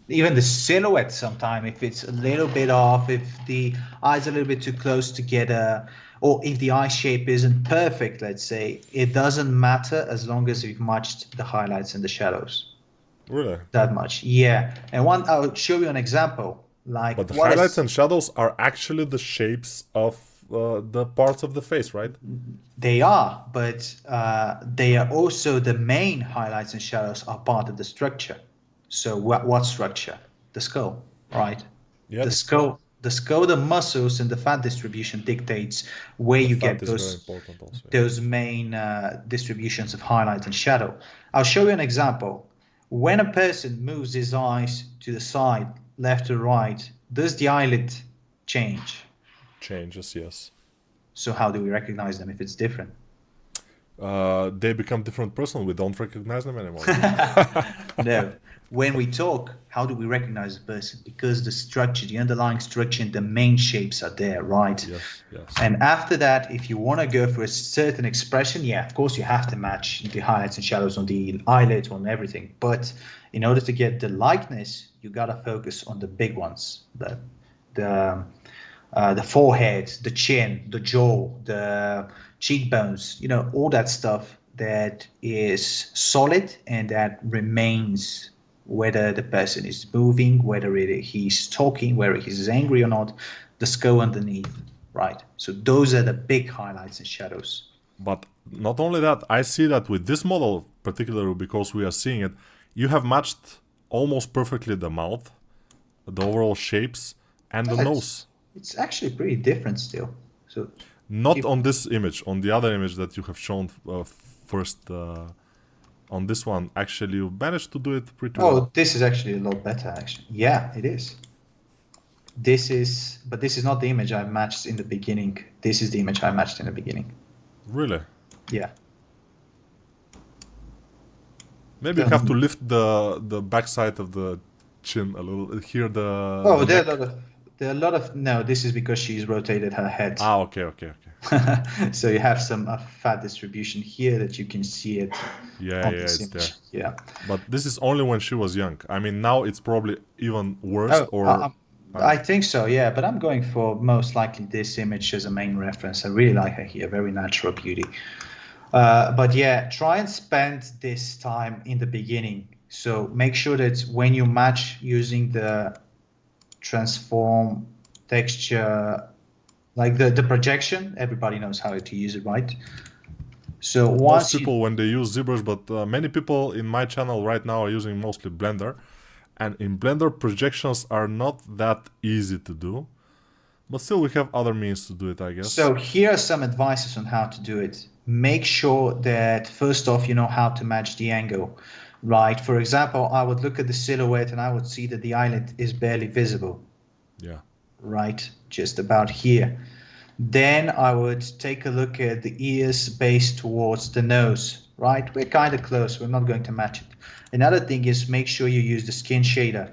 even the silhouette sometime, if it's a little bit off, if the eyes are a little bit too close together, or if the eye shape isn't perfect, let's say, it doesn't matter as long as you've matched the highlights and the shadows. Really? That much, yeah. And I'll show you an example. But the highlights and shadows are actually the shapes of the parts of the face, right? They are, but they are also the main highlights and shadows are part of the structure. So what structure? The skull, right? Yeah, the skull, the muscles, and the fat distribution dictates where you get those main distributions of highlight and shadow. I'll show you an example. When a person moves his eyes to the side, left or right, does the eyelid change? Changes, yes. So how do we recognize them if it's different? They become different person. We don't recognize them anymore. No. When we talk, how do we recognize a person? Because the structure, the underlying structure, and the main shapes are there, right? Yes. And after that, if you want to go for a certain expression, yeah, of course you have to match the highlights and shadows on the eyelid, on everything. But in order to get the likeness, you gotta focus on the big ones, the forehead, the chin, the jaw, the cheekbones, all that stuff that is solid and that remains, whether the person is moving, whether he's talking, whether he's angry or not, the skull underneath, right? So those are the big highlights and shadows. But not only that, I see that with this model, particularly because we are seeing it, you have matched almost perfectly the mouth, the overall shapes, and the nose. It's actually pretty different still. So not on this image, on the other image that you have shown first. On this one, actually, you managed to do it pretty well. Oh, this is actually a lot better, actually. Yeah, it is. But this is not the image I matched in the beginning. This is the image I matched in the beginning. Really? Yeah. Maybe you have to lift the backside of the chin a little. Here the. Oh, there are a lot of. No, this is because she's rotated her head. Ah, okay. So you have some fat distribution here that you can see it. Yeah, it's image. there. Yeah. But this is only when she was young. I mean, now it's probably even worse. I think so, yeah, but I'm going for most likely this image as a main reference. I really like it here, very natural beauty. But yeah, try and spend this time in the beginning. So make sure that when you match using the transform texture, like the projection, everybody knows how to use it, right? So Most once people when they use ZBrush, but many people in my channel right now are using mostly Blender. And in Blender, projections are not that easy to do. But still, we have other means to do it, I guess. So here are some advices on how to do it. Make sure that first off, you know how to match the angle, right? For example, I would look at the silhouette and I would see that the eyelid is barely visible. Yeah. Right, just about here. Then I would take a look at the ears based towards the nose, right? We're kind of close, we're not going to match it. Another thing is make sure you use the skin shader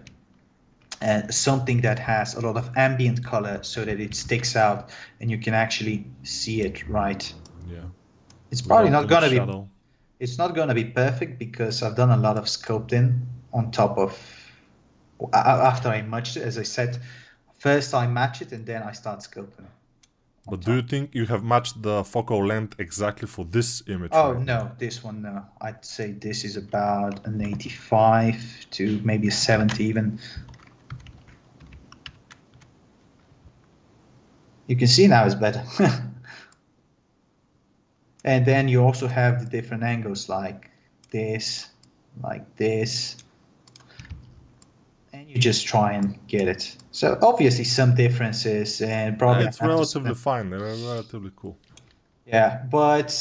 and something that has a lot of ambient color so that it sticks out and you can actually see it, right? Yeah. It's probably not going to be shadow. It's not going to be perfect because I've done a lot of sculpting on top of after I matched it, as I said. First I match it and then I start sculpting. But do you think you have matched the focal length exactly for this image? Oh, no, this one, no. I'd say this is about an 85 to maybe a 70 even. You can see now it's better. And then you also have the different angles like this, and you just try and get it. So obviously some differences and probably it's relatively fine. They're relatively cool. Yeah, but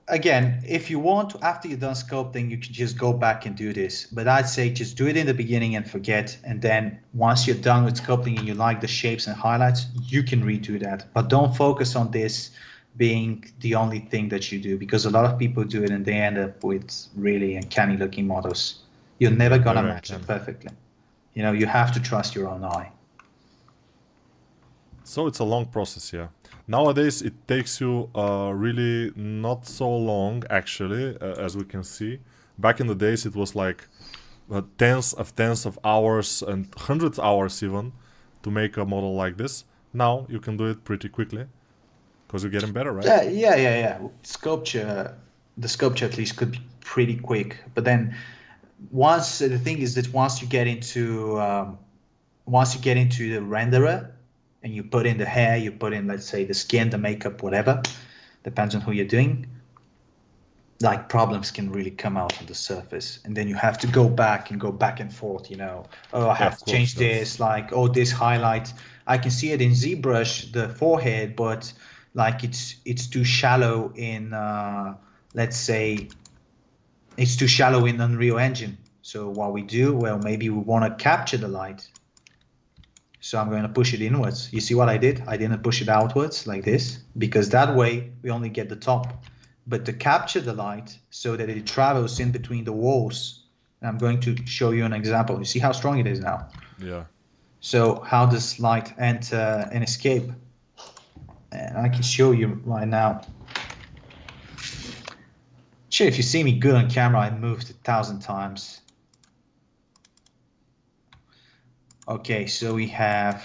again, if you want to, after you're done sculpting, you can just go back and do this. But I'd say just do it in the beginning and forget. And then once you're done with sculpting and you like the shapes and highlights, you can redo that. But don't focus on this being the only thing that you do, because a lot of people do it and they end up with really uncanny looking models. You're never gonna match it perfectly. You know, you have to trust your own eye. So it's a long process, yeah. Nowadays it takes you really not so long, actually, as we can see. Back in the days it was like tens of hours and hundreds of hours even to make a model like this. Now you can do it pretty quickly because you're getting better, right? Yeah. The sculpture at least could be pretty quick, but then the thing is that once you get into the renderer and you put in the hair, you put in, let's say, the skin, the makeup, whatever, depends on who you're doing, like problems can really come out on the surface, and then you have to go back and forth, you know. Oh, I have to change this, like, oh, this highlight, I can see it in ZBrush, the forehead, but like it's too shallow in let's say it's too shallow in Unreal Engine. So what we do, well, maybe we want to capture the light, so I'm going to push it inwards. You see what I did? I didn't push it outwards like this, because that way we only get the top. But to capture the light so that it travels in between the walls, and I'm going to show you an example. You see how strong it is now? Yeah. So how does light enter and escape? And I can show you right now. Sure, if you see me good on camera, I moved 1,000 times. Okay, so we have,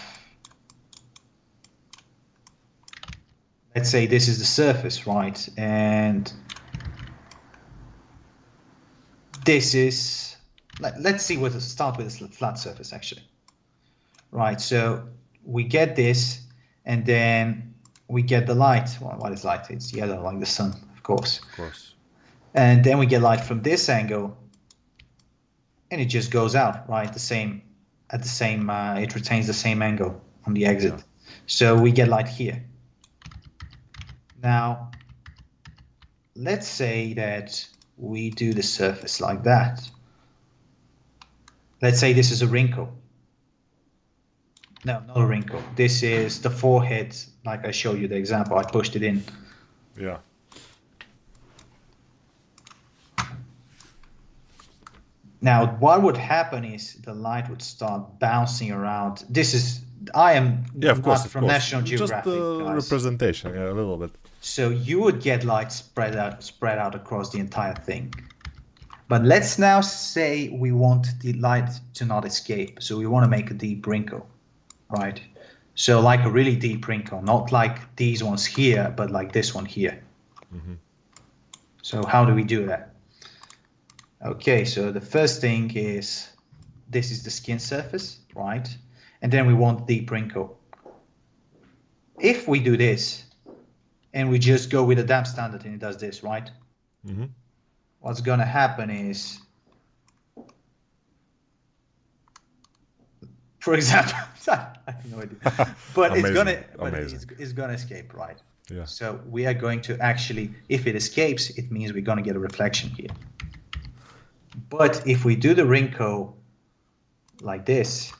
let's say this is the surface, right? And this is, let's see what, start with this flat surface actually. Right, so we get this, and then we get the light. Well, what is light? It's yellow, like the sun, of course. Of course. And then we get light from this angle, and it just goes out, right? It retains the same angle on the exit. Yeah. So we get light here. Now, let's say that we do the surface like that. Let's say this is a wrinkle. No, not a wrinkle. This is the forehead, like I showed you the example. I pushed it in. Yeah. Now, what would happen is the light would start bouncing around. I am not from National Geographic. Just the representation, yeah, a little bit. So you would get light spread out across the entire thing. But let's now say we want the light to not escape. So we want to make a deep wrinkle. right? So like a really deep wrinkle, not like these ones here, but like this one here. So how do we do that? Okay, so the first thing is, this is the skin surface, right? And then we want deep wrinkle. If we do this, and we just go with a damp standard and it does this, right? What's gonna happen is, for example, I have no idea, but it's gonna escape, right? Yeah. So we are going to actually, if it escapes, it means we're gonna get a reflection here. But if we do the wrinkle like this,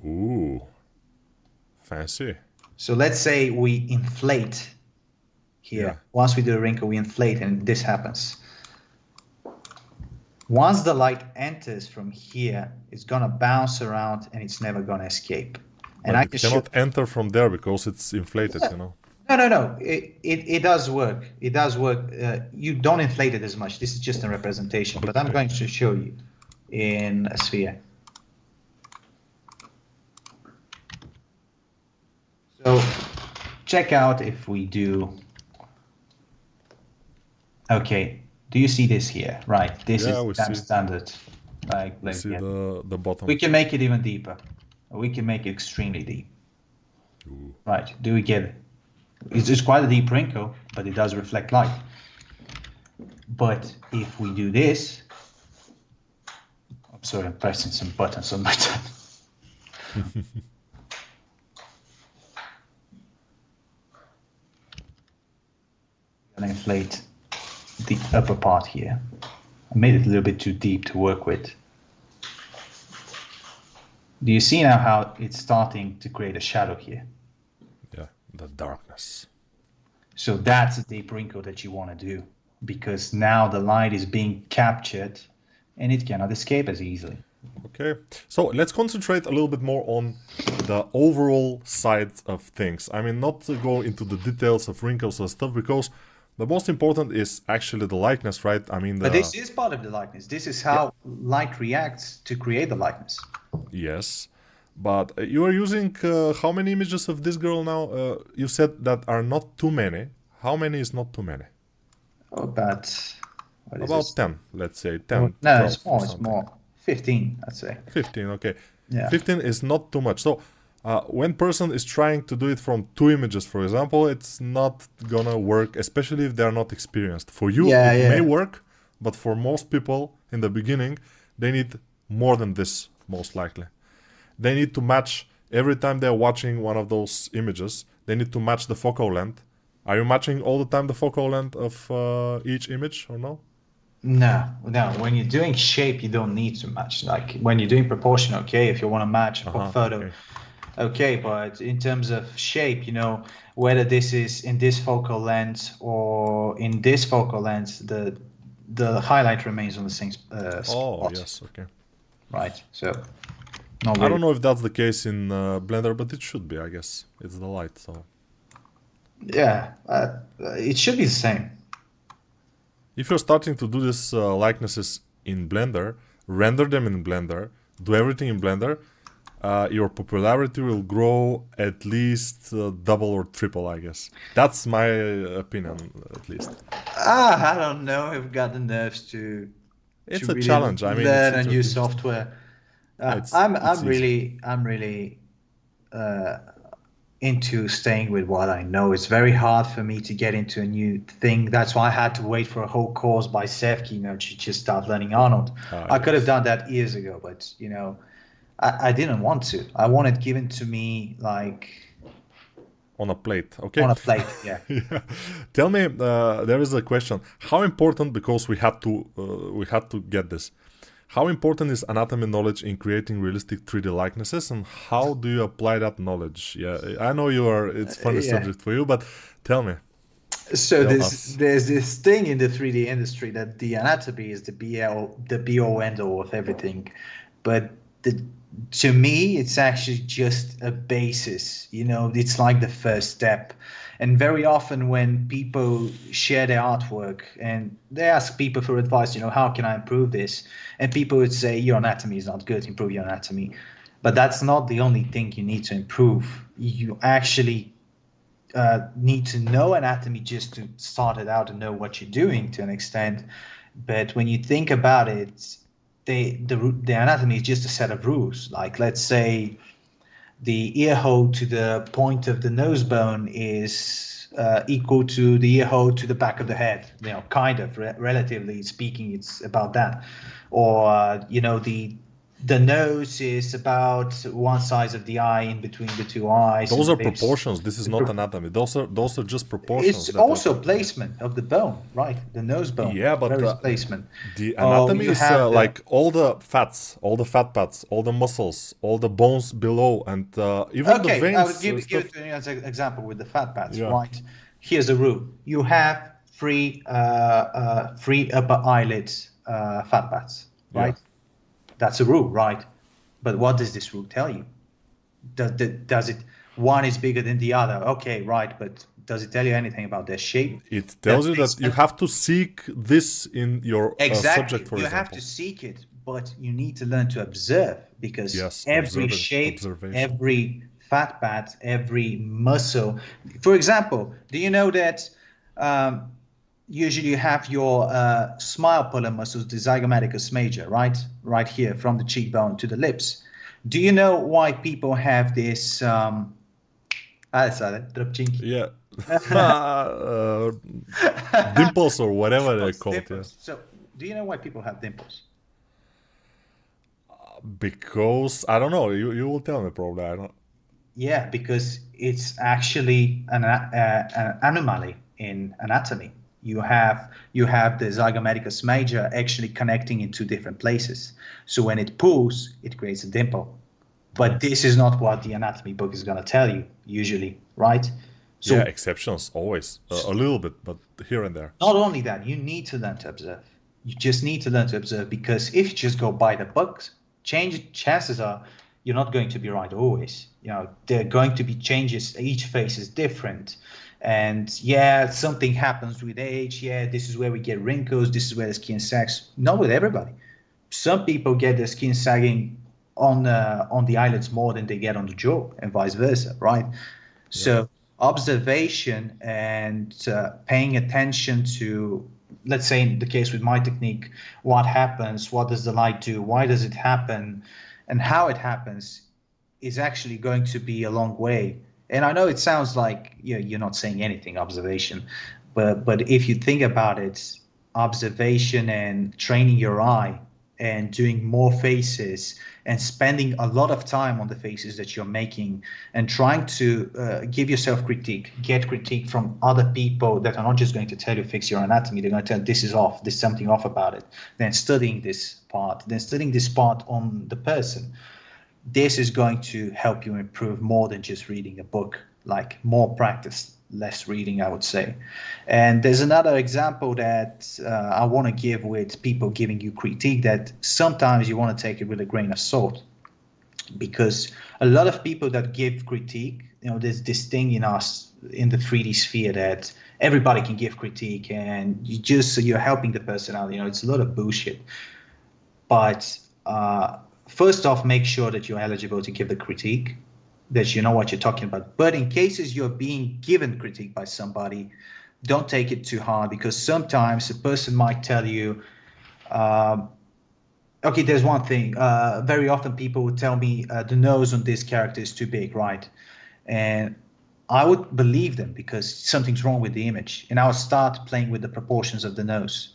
ooh, fancy. so let's say we inflate here. Yeah. Once we do a wrinkle, we inflate, and this happens. Once the light enters from here, it's gonna bounce around and it's never gonna escape. And I it cannot enter from there because it's inflated, you know. No. It does work. It does work. You don't inflate it as much. This is just a representation, but I'm going to show you in a sphere. So check out if we do. Okay, do you see this here? Right, this is damp standard. Like, let's see the bottom. We can make it even deeper. We can make it extremely deep. Ooh. Right, do we get it? It's quite a deep wrinkle, but it does reflect light. But if we do this, I'm sorry, I'm pressing some buttons on my tab. I'm gonna inflate the upper part here. I made it a little bit too deep to work with. Do you see now how it's starting to create a shadow here? Yeah, the darkness. So that's a deep wrinkle that you want to do, because now the light is being captured and it cannot escape as easily. Okay, so let's concentrate a little bit more on the overall side of things. I mean, not to go into the details of wrinkles and stuff, because the most important is actually the likeness, right? I mean, but this is part of the likeness. This is how light reacts to create the likeness. Yes, but you are using how many images of this girl now? You said that are not too many. How many is not too many? About 10, let's say 10. No, it's more. It's more. 15, I'd say. 15, okay. Yeah. 15 is not too much. So when person is trying to do it from 2 images, for example, it's not gonna work, especially if they're not experienced. For you, it may work, but for most people in the beginning, they need more than this, most likely. They need to match, every time they're watching one of those images, they need to match the focal length. Are you matching all the time the focal length of each image, or no? No. When you're doing shape, you don't need to match. Like when you're doing proportion, okay, if you want to match a photo, okay, but in terms of shape, you know, whether this is in this focal length or in this focal length, the highlight remains on the same spot. Oh, yes, okay. Right, so... I don't know if that's the case in Blender, but it should be, I guess. It's the light, so... Yeah, it should be the same. If you're starting to do this likenesses in Blender, render them in Blender, do everything in Blender, your popularity will grow at least double or triple, I guess. That's my opinion, at least. I don't know if I've got the nerves to... It's a challenge. I mean, learn a new software. I'm really into staying with what I know. It's very hard for me to get into a new thing. That's why I had to wait for a whole course by Sevki, you know, to just start learning Arnold. I could have done that years ago, but you know, I didn't want to. I want it given to me like on a plate. Okay. On a plate, yeah. Yeah. Tell me, there is a question. How important, because we had to get this. How important is anatomy knowledge in creating realistic 3D likenesses, and how do you apply that knowledge? Yeah, I know it's a funny subject for you, but tell me. So there's this thing in the 3D industry that the anatomy is the be all end all of everything, but To me, it's actually just a basis. It's like the first step. And very often when people share their artwork and they ask people for advice, how can I improve this? And people would say, your anatomy is not good, improve your anatomy. But that's not the only thing you need to improve. You actually need to know anatomy just to start it out and know what you're doing to an extent. But when you think about it, the anatomy is just a set of rules. Like, let's say the ear hole to the point of the nose bone is equal to the ear hole to the back of the head. Kind of, relatively speaking, it's about that. Or the nose is about one size of the eye in between the two eyes. Those are proportions. This is not anatomy. Those are just proportions. It's also placement of the bone, right? The nose bone. Yeah, but there is placement. The anatomy is like all the fats, all the fat pads, all the muscles, all the bones below, and even the veins. I would give you an example with the fat pads, right? Here's a rule: you have three upper eyelid fat pads, right? Yeah. That's a rule, right? But what does this rule tell you? Does it, one is bigger than the other? Okay, right, but does it tell you anything about their shape? It tells you that you have to seek this in your subject, for example. You have to seek it, but you need to learn to observe, because every shape, every fat pad, every muscle. For example, do you know that usually you have your smile puller muscles, the zygomaticus major, right here from the cheekbone to the lips. Do you know why people have this? Yeah, dimples or whatever they're called. Yeah. So, do you know why people have dimples? Because I don't know. You will tell me probably. I don't. Yeah, because it's actually an anomaly in anatomy. You have the zygomaticus major actually connecting in two different places. So when it pulls, it creates a dimple. But this is not what the anatomy book is going to tell you usually, right? So, yeah, exceptions always, a little bit, but here and there. Not only that, you need to learn to observe. You just need to learn to observe, because if you just go by the books, chances are you're not going to be right always. There are going to be changes. Each face is different. And yeah, something happens with age. Yeah, this is where we get wrinkles. This is where the skin sags. Not with everybody. Some people get their skin sagging on the eyelids more than they get on the jaw, and vice versa, right? Yeah. So observation and paying attention to, let's say in the case with my technique, what happens, what does the light do, why does it happen, and how it happens, is actually going to be a long way. And I know it sounds like you're not saying anything, observation, but if you think about it, observation and training your eye and doing more faces and spending a lot of time on the faces that you're making and trying to give yourself critique, get critique from other people that are not just going to tell you fix your anatomy, they're going to tell this is off, there's something off about it, then studying this part on the person. This is going to help you improve more than just reading a book, like more practice, less reading, I would say. And there's another example that I want to give with people giving you critique, that sometimes you want to take it with a grain of salt, because a lot of people that give critique, there's this thing in us in the 3D sphere that everybody can give critique and you're helping the person out. It's a lot of bullshit. But first off, make sure that you're eligible to give the critique, that you know what you're talking about. But in cases you're being given critique by somebody, don't take it too hard, because sometimes a person might tell you, okay, there's one thing. Very often people would tell me the nose on this character is too big, right? And I would believe them because something's wrong with the image. And I would start playing with the proportions of the nose.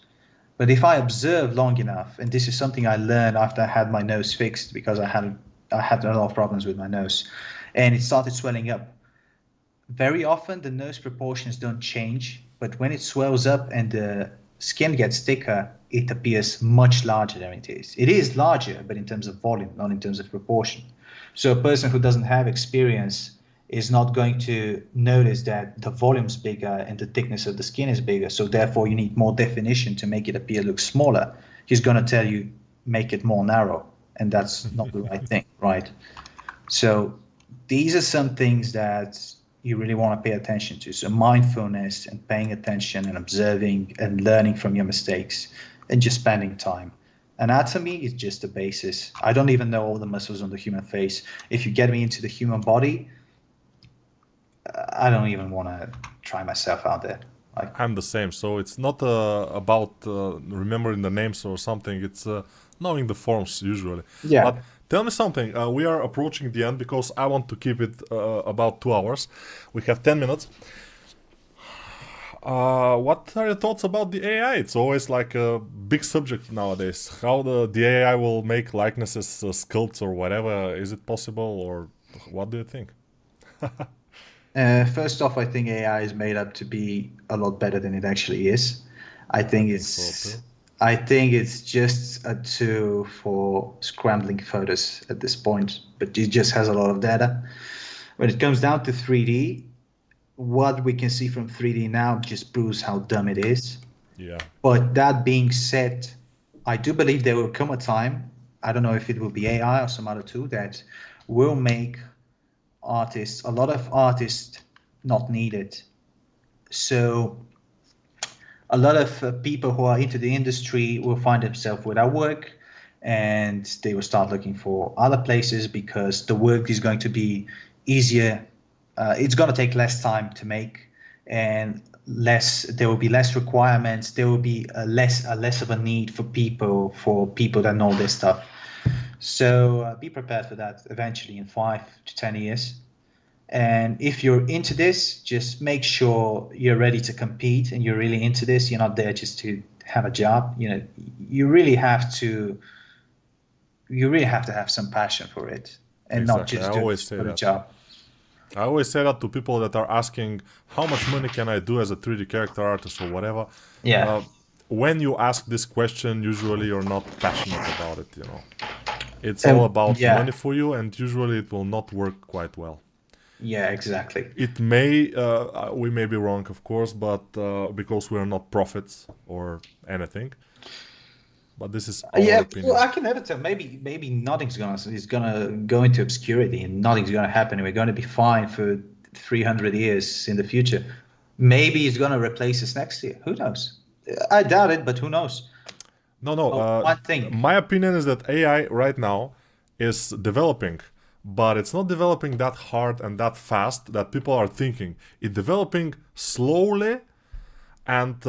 But if I observe long enough, and this is something I learned after I had my nose fixed, because I had a lot of problems with my nose, and it started swelling up. Very often the nose proportions don't change, but when it swells up and the skin gets thicker, it appears much larger than it is. It is larger, but in terms of volume, not in terms of proportion. So a person who doesn't have experience is not going to notice that the volume's bigger and the thickness of the skin is bigger, so therefore you need more definition to make it look smaller. He's going to tell you, make it more narrow. and that's not the right thing, right? So these are some things that you really want to pay attention to. So mindfulness and paying attention and observing and learning from your mistakes and just spending time. Anatomy is just the basis. I don't even know all the muscles on the human face. If you get me into the human body, I don't even want to try myself out there. I'm the same. So it's not about remembering the names or something. It's knowing the forms usually. Yeah. But tell me something. We are approaching the end because I want to keep it about 2 hours. We have 10 minutes. What are your thoughts about the AI? It's always like a big subject nowadays. How the AI will make likenesses, sculpts or whatever. Is it possible, or what do you think? First off, I think AI is made up to be a lot better than it actually is. I think it's just a tool for scrambling photos at this point, but it just has a lot of data. When it comes down to 3D, what we can see from 3D now just proves how dumb it is. Yeah. But that being said, I do believe there will come a time, I don't know if it will be AI or some other tool, that will make a lot of artists not needed. So a lot of people who are into the industry will find themselves without work, and they will start looking for other places because the work is going to be easier. It's going to take less time to make, and there will be less requirements. There will be less of a need for people that know this stuff. So be prepared for that eventually in 5 to 10 years. And if you're into this, just make sure you're ready to compete and you're really into this. You're not there just to have a job. You really have to have some passion for it and not just do it for a job. I always say that to people that are asking, how much money can I do as a 3D character artist or whatever? Yeah. When you ask this question, usually you're not passionate about it, It's all about money for you, and usually it will not work quite well. Yeah, exactly. It may, we may be wrong, of course, but because we are not prophets or anything. But this is our opinion. Well, I can never tell. Maybe nothing's gonna go into obscurity and nothing's gonna happen. We're gonna be fine for 300 years in the future. Maybe it's gonna replace us next year. Who knows? I doubt it, but who knows? No. One thing. My opinion is that AI right now is developing, but it's not developing that hard and that fast that people are thinking. It's developing slowly. And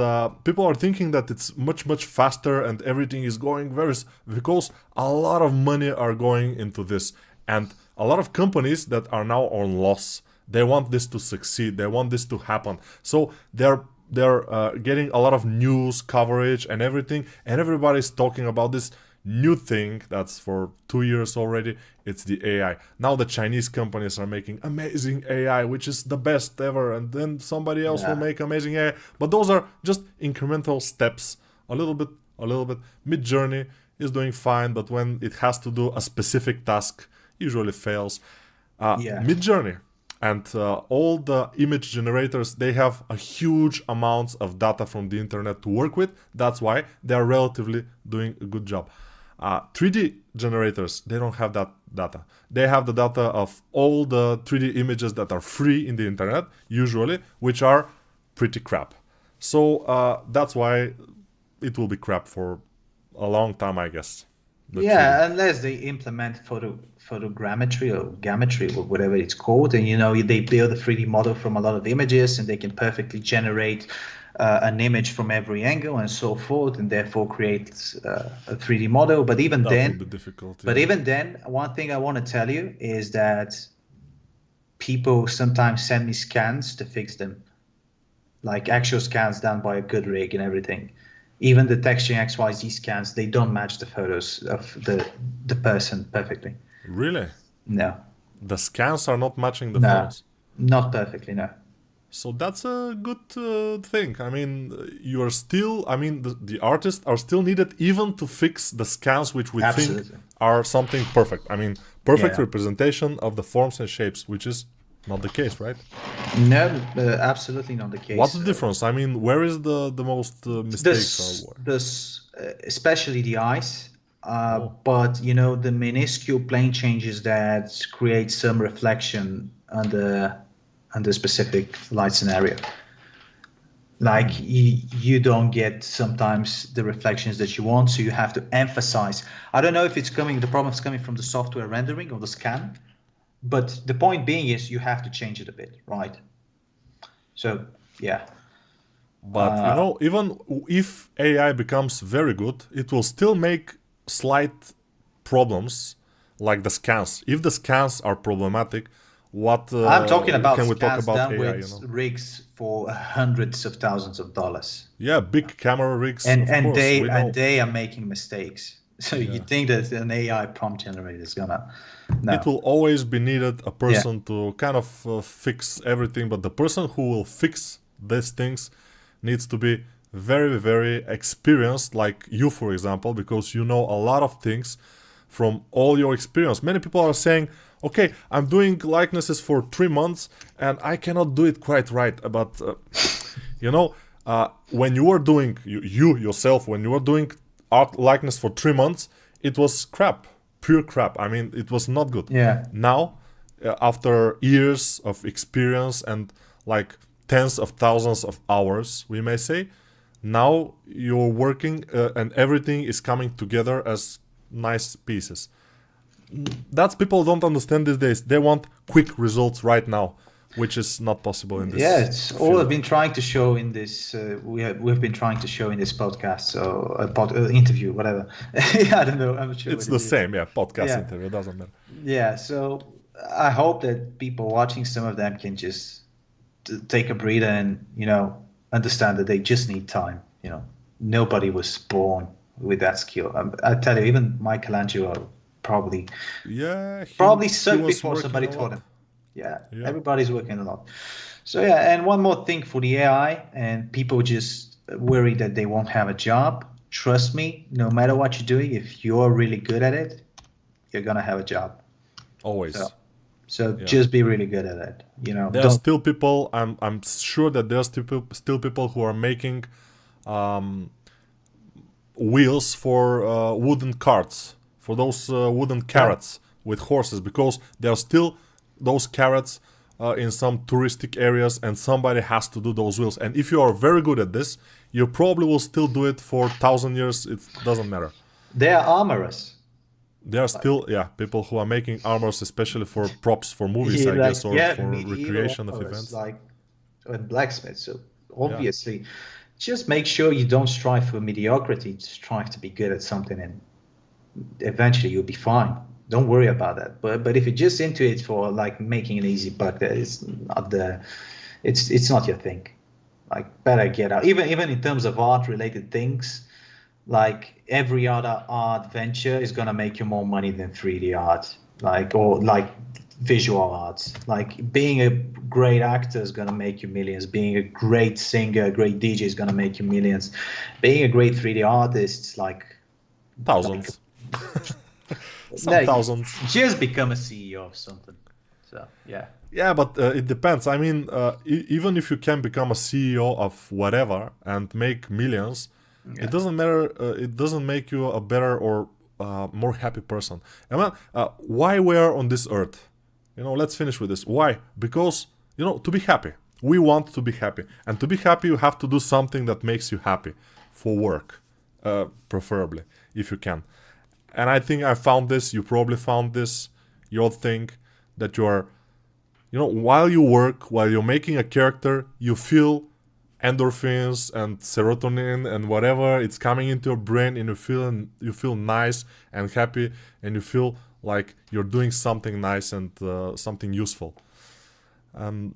people are thinking that it's much, much faster and everything is going because a lot of money are going into this. And a lot of companies that are now on loss, they want this to succeed. They want this to happen. So they're getting a lot of news coverage and everything. And everybody's talking about this new thing that's for 2 years already. It's the AI. Now the Chinese companies are making amazing AI, which is the best ever, and then somebody else will make amazing AI. But those are just incremental steps, a little bit. Mid-Journey is doing fine, but when it has to do a specific task, usually fails. Mid-Journey and all the image generators, they have a huge amounts of data from the internet to work with. That's why they are relatively doing a good job. 3D generators, they don't have that data. They have the data of all the 3D images that are free in the internet, usually, which are pretty crap. So that's why it will be crap for a long time, I guess. Unless they implement photogrammetry or gammetry or whatever it's called, and they build a 3D model from a lot of images, and they can perfectly generate an image from every angle and so forth, and therefore create a 3D model. But even then, will be difficult. But even then, one thing I want to tell you is that people sometimes send me scans to fix them, like actual scans done by a good rig and everything. Even the texturing XYZ scans, they don't match the photos of the person perfectly. Really? No. The scans are not matching the photos? Not perfectly, no. So that's a good thing. I mean, you are still, the artists are still needed even to fix the scans which we think are something perfect. Perfect representation of the forms and shapes, which is not the case, right? No, absolutely not the case. What's the difference? Where is the most mistakes? Especially the eyes. Oh, But the minuscule plane changes that create some reflection under specific light scenario. Like you don't get sometimes the reflections that you want, so you have to emphasize. I don't know if the problem is coming from the software rendering or the scan, but the point being is you have to change it a bit, right? So yeah. but even if AI becomes very good, it will still make slight problems like the scans. If the scans are problematic, what I'm talking about can we talk scans about done AI? with rigs for hundreds of thousands of dollars. Yeah, big camera rigs, and of and course, they we and know. they are making mistakes. So you Yeah. think that an AI prompt generator is gonna? It No. will always be needed a Yeah. person to kind of fix everything, but the person who will fix these things needs to be very, very experienced, like you, for example, because you know a lot of things from all your experience. Many people are saying, okay, I'm doing likenesses for 3 months and I cannot do it quite right. But, when you are doing, you yourself, when you are doing art likeness for 3 months, it was crap, pure crap. I mean, it was not good. Yeah. Now, after years of experience and like tens of thousands of hours, we may say, now you're working and everything is coming together as nice pieces. That's people don't understand these days. They want quick results right now, which is not possible in Yeah, this it's all I've field. been trying to show in this. We've been trying to show in this podcast, so interview, whatever. Yeah, I don't know. I'm not sure It's what it the is. same, yeah. Podcast Yeah, interview doesn't matter. yeah. So I hope that people watching, some of them can just take a breather and understand that they just need time. Nobody was born with that skill. I tell you, even Michelangelo probably Yeah, probably he sucked was before working somebody a taught lot. him. Yeah, Yeah, everybody's working a lot. So yeah, and one more thing for the AI and people just worry that they won't have a job. Trust me, no matter what you're doing, if you're really good at it, you're gonna have a job. So always. so Yeah. just be really good at it. There are Don't. still people. I'm sure that there are still people who are making um, wheels for wooden carts, for those wooden Yeah. carrots with horses, because there are still those carrots in some touristic areas, and somebody has to do those wheels. And if you are very good at this, you probably will still do it for 1,000 years. It doesn't matter. They are armorers. There are still, yeah, people who are making armors, especially for props for movies, Yeah, I like guess, or yeah, for medieval recreation of armorers, events. like and blacksmiths. So Yeah. obviously, just make sure you don't strive for mediocrity. Strive to be good at something, and eventually you'll be fine. Don't worry about that. But if you're just into it for like making an easy buck, that is not it's not your thing. Like better get out. Even in terms of art related things, like every other art venture is gonna make you more money than 3D art, or visual arts. Like being a great actor is gonna make you millions. Being a great singer, a great DJ is gonna make you millions. Being a great 3D artist, like Thousands. Some no, thousands. just become a CEO of something. So yeah, Yeah, but it depends. I mean, even if you can become a CEO of whatever and make millions, it yeah. doesn't matter. It doesn't make you a better or more happy person. And why we are on this earth? Let's finish with this. Why? Because to be happy. We want to be happy, and to be happy, you have to do something that makes you happy, for work, preferably, if you can. And I think I found this. You probably found this. Your thing that you are while you work, while you're making a character, you feel endorphins and serotonin and whatever it's coming into your brain, and you feel nice and happy, and you feel like you're doing something nice and something useful. And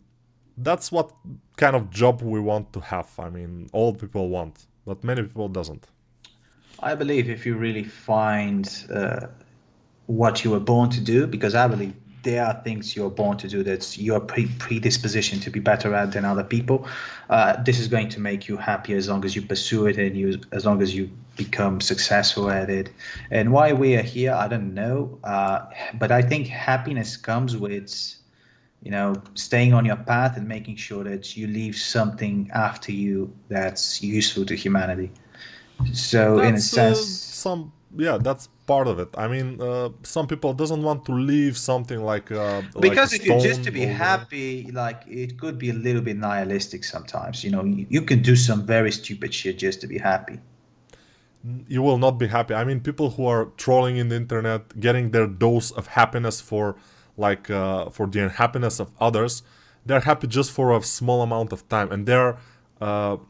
that's what kind of job we want to have. I mean, all people want, but many people doesn't. I believe if you really find what you were born to do, because I believe there are things you're born to do that you're predispositioned to be better at than other people. This is going to make you happy as long as you pursue it and as long as you become successful at it. And why we are here, I don't know. But I think happiness comes with, staying on your path and making sure that you leave something after you that's useful to humanity. So in a That's sense, some yeah, that's part of it. I mean, some people doesn't want to leave something like Because a if you're just to stone be over there. happy, like it could be a little bit nihilistic sometimes. You know, you can do some very stupid shit just to be happy. You will not be happy. I mean, people who are trolling in the internet, getting their dose of happiness for the unhappiness of others, they're happy just for a small amount of time, and they're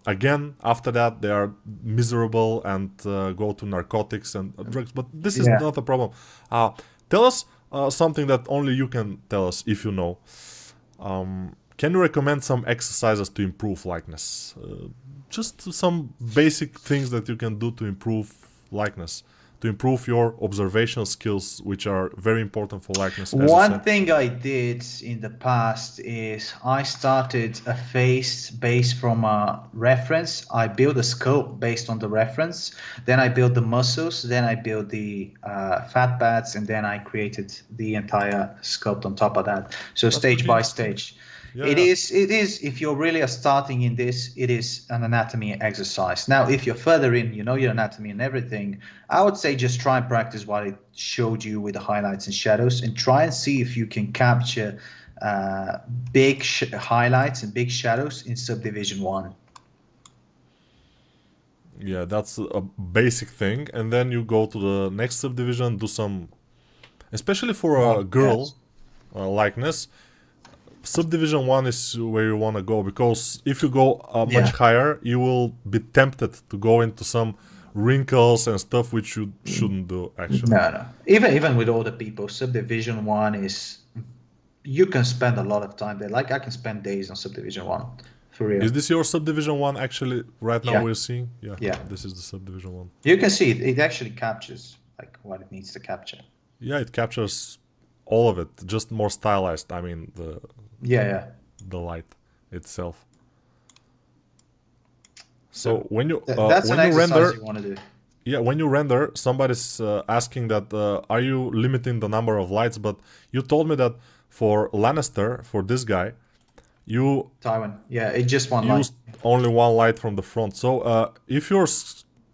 again after that they are miserable and go to narcotics and drugs. But this is Yeah. not a problem. Tell us something that only you can tell us if you know. Can you recommend some exercises to improve likeness? Just some basic things that you can do to improve likeness, to improve your observational skills, which are very important for likeness, as you One said. thing I did in the past is I started a face based from a reference. I built a sculpt based on the reference. Then I built the muscles. Then I built the fat pads, and then I created the entire sculpt on top of that. So That's stage pretty by interesting. stage. Yeah, It yeah. is, if you're really starting in this, it is an anatomy exercise. Now, if you're further in, you know your anatomy and everything, I would say just try and practice what it showed you with the highlights and shadows, and try and see if you can capture big highlights and big shadows in subdivision 1. Yeah, that's a basic thing. And then you go to the next subdivision, do some, especially for a girl Yes. likeness. Subdivision 1 is where you want to go, because if you go much Yeah. higher, you will be tempted to go into some wrinkles and stuff which you shouldn't do actually. No, no. Even with older people, subdivision 1 is, you can spend a lot of time there. Like I can spend days on subdivision 1, for real. Is this your subdivision 1 actually right now Yeah. we're seeing? Yeah, Yeah. this is the subdivision 1. You can see it actually captures like what it needs to capture. Yeah, it captures all of it, just more stylized. I mean, Yeah. the light itself. So when you That's an when you exercise render, you want to do. yeah, when you render, somebody's asking that are you limiting the number of lights? But you told me that for Lannister, for this guy, you Tywin. Yeah, it's just one line. used only one light from the front. So if your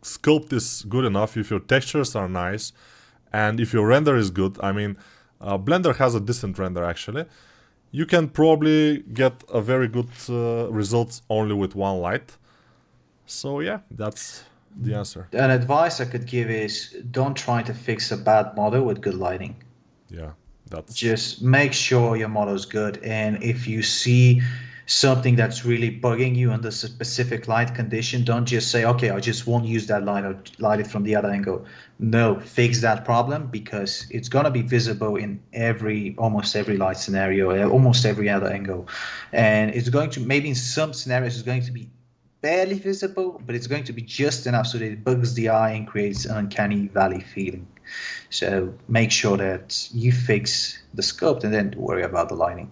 sculpt is good enough, if your textures are nice, and if your render is good, I mean, Blender has a decent render actually. You can probably get a very good results only with one light. So yeah, that's the answer. An advice I could give is don't try to fix a bad model with good lighting. Yeah, that's Just make sure your model is good, and if you see something that's really bugging you under specific light condition, don't just say, okay, I just won't use that light or light it from the other angle. No, fix that problem, because it's going to be visible in almost every light scenario, almost every other angle. And it's going to, maybe in some scenarios, it's going to be barely visible, but it's going to be just enough so that it bugs the eye and creates an uncanny valley feeling. So make sure that you fix the sculpt and then worry about the lighting.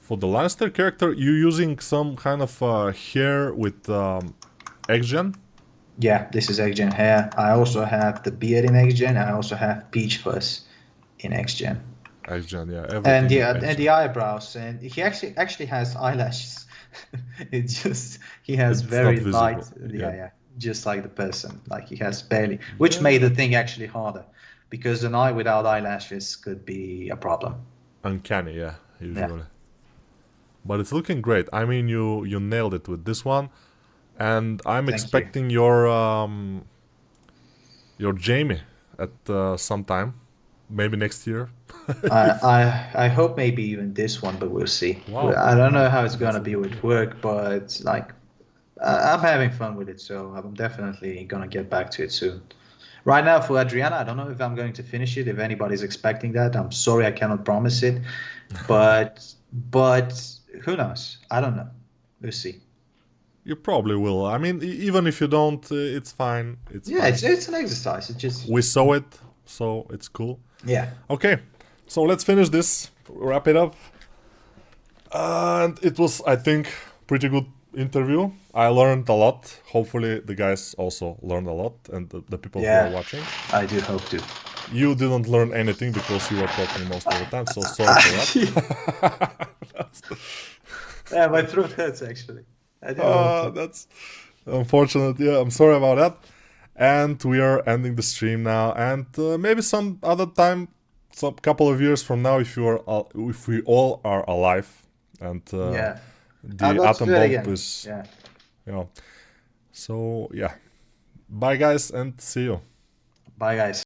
for the Lannister character. You using some kind of hair with XGen? Yeah, this is XGen hair. I also have the beard in XGen. I also have peach fuzz in XGen. XGen, yeah, everything. And in yeah, and XGen. the eyebrows. And he actually has eyelashes. It's just he has It's very not visible, light. yeah. Yeah, just like the person. Like he has barely, which made the thing actually harder, because an eye without eyelashes could be a problem. Uncanny, yeah, usually. But it's looking great. I mean, you nailed it with this one, and I'm Thank you. expecting your Jamie at some time, maybe next year. I hope maybe even this one, but we'll see. Wow. I don't know how it's gonna That's a be good with idea. work, but like I'm having fun with it, so I'm definitely gonna get back to it soon. Right now for Adriana, I don't know if I'm going to finish it. If anybody's expecting that, I'm sorry, I cannot promise it. But who knows? I don't know. We'll see. You probably will. I mean, even if you don't, it's fine. It's Yeah, fine. it's an exercise. It just We saw it, so it's cool. yeah. Okay, so let's finish this, wrap it up. And it was, I think, pretty good interview. I learned a lot. Hopefully the guys also learned a lot, and the people who are Yeah. watching. I do hope to. You didn't learn anything because you were talking most of the time, so sorry for that. Yeah, my throat hurts actually. I do hope to. That's unfortunate. Yeah, I'm sorry about that. And we are ending the stream now. And maybe some other time, some couple of years from now, if we all are alive, and Yeah. the Let's atom do it bomb again. is, Yeah. you know. So yeah, bye guys, and see you. Bye, guys.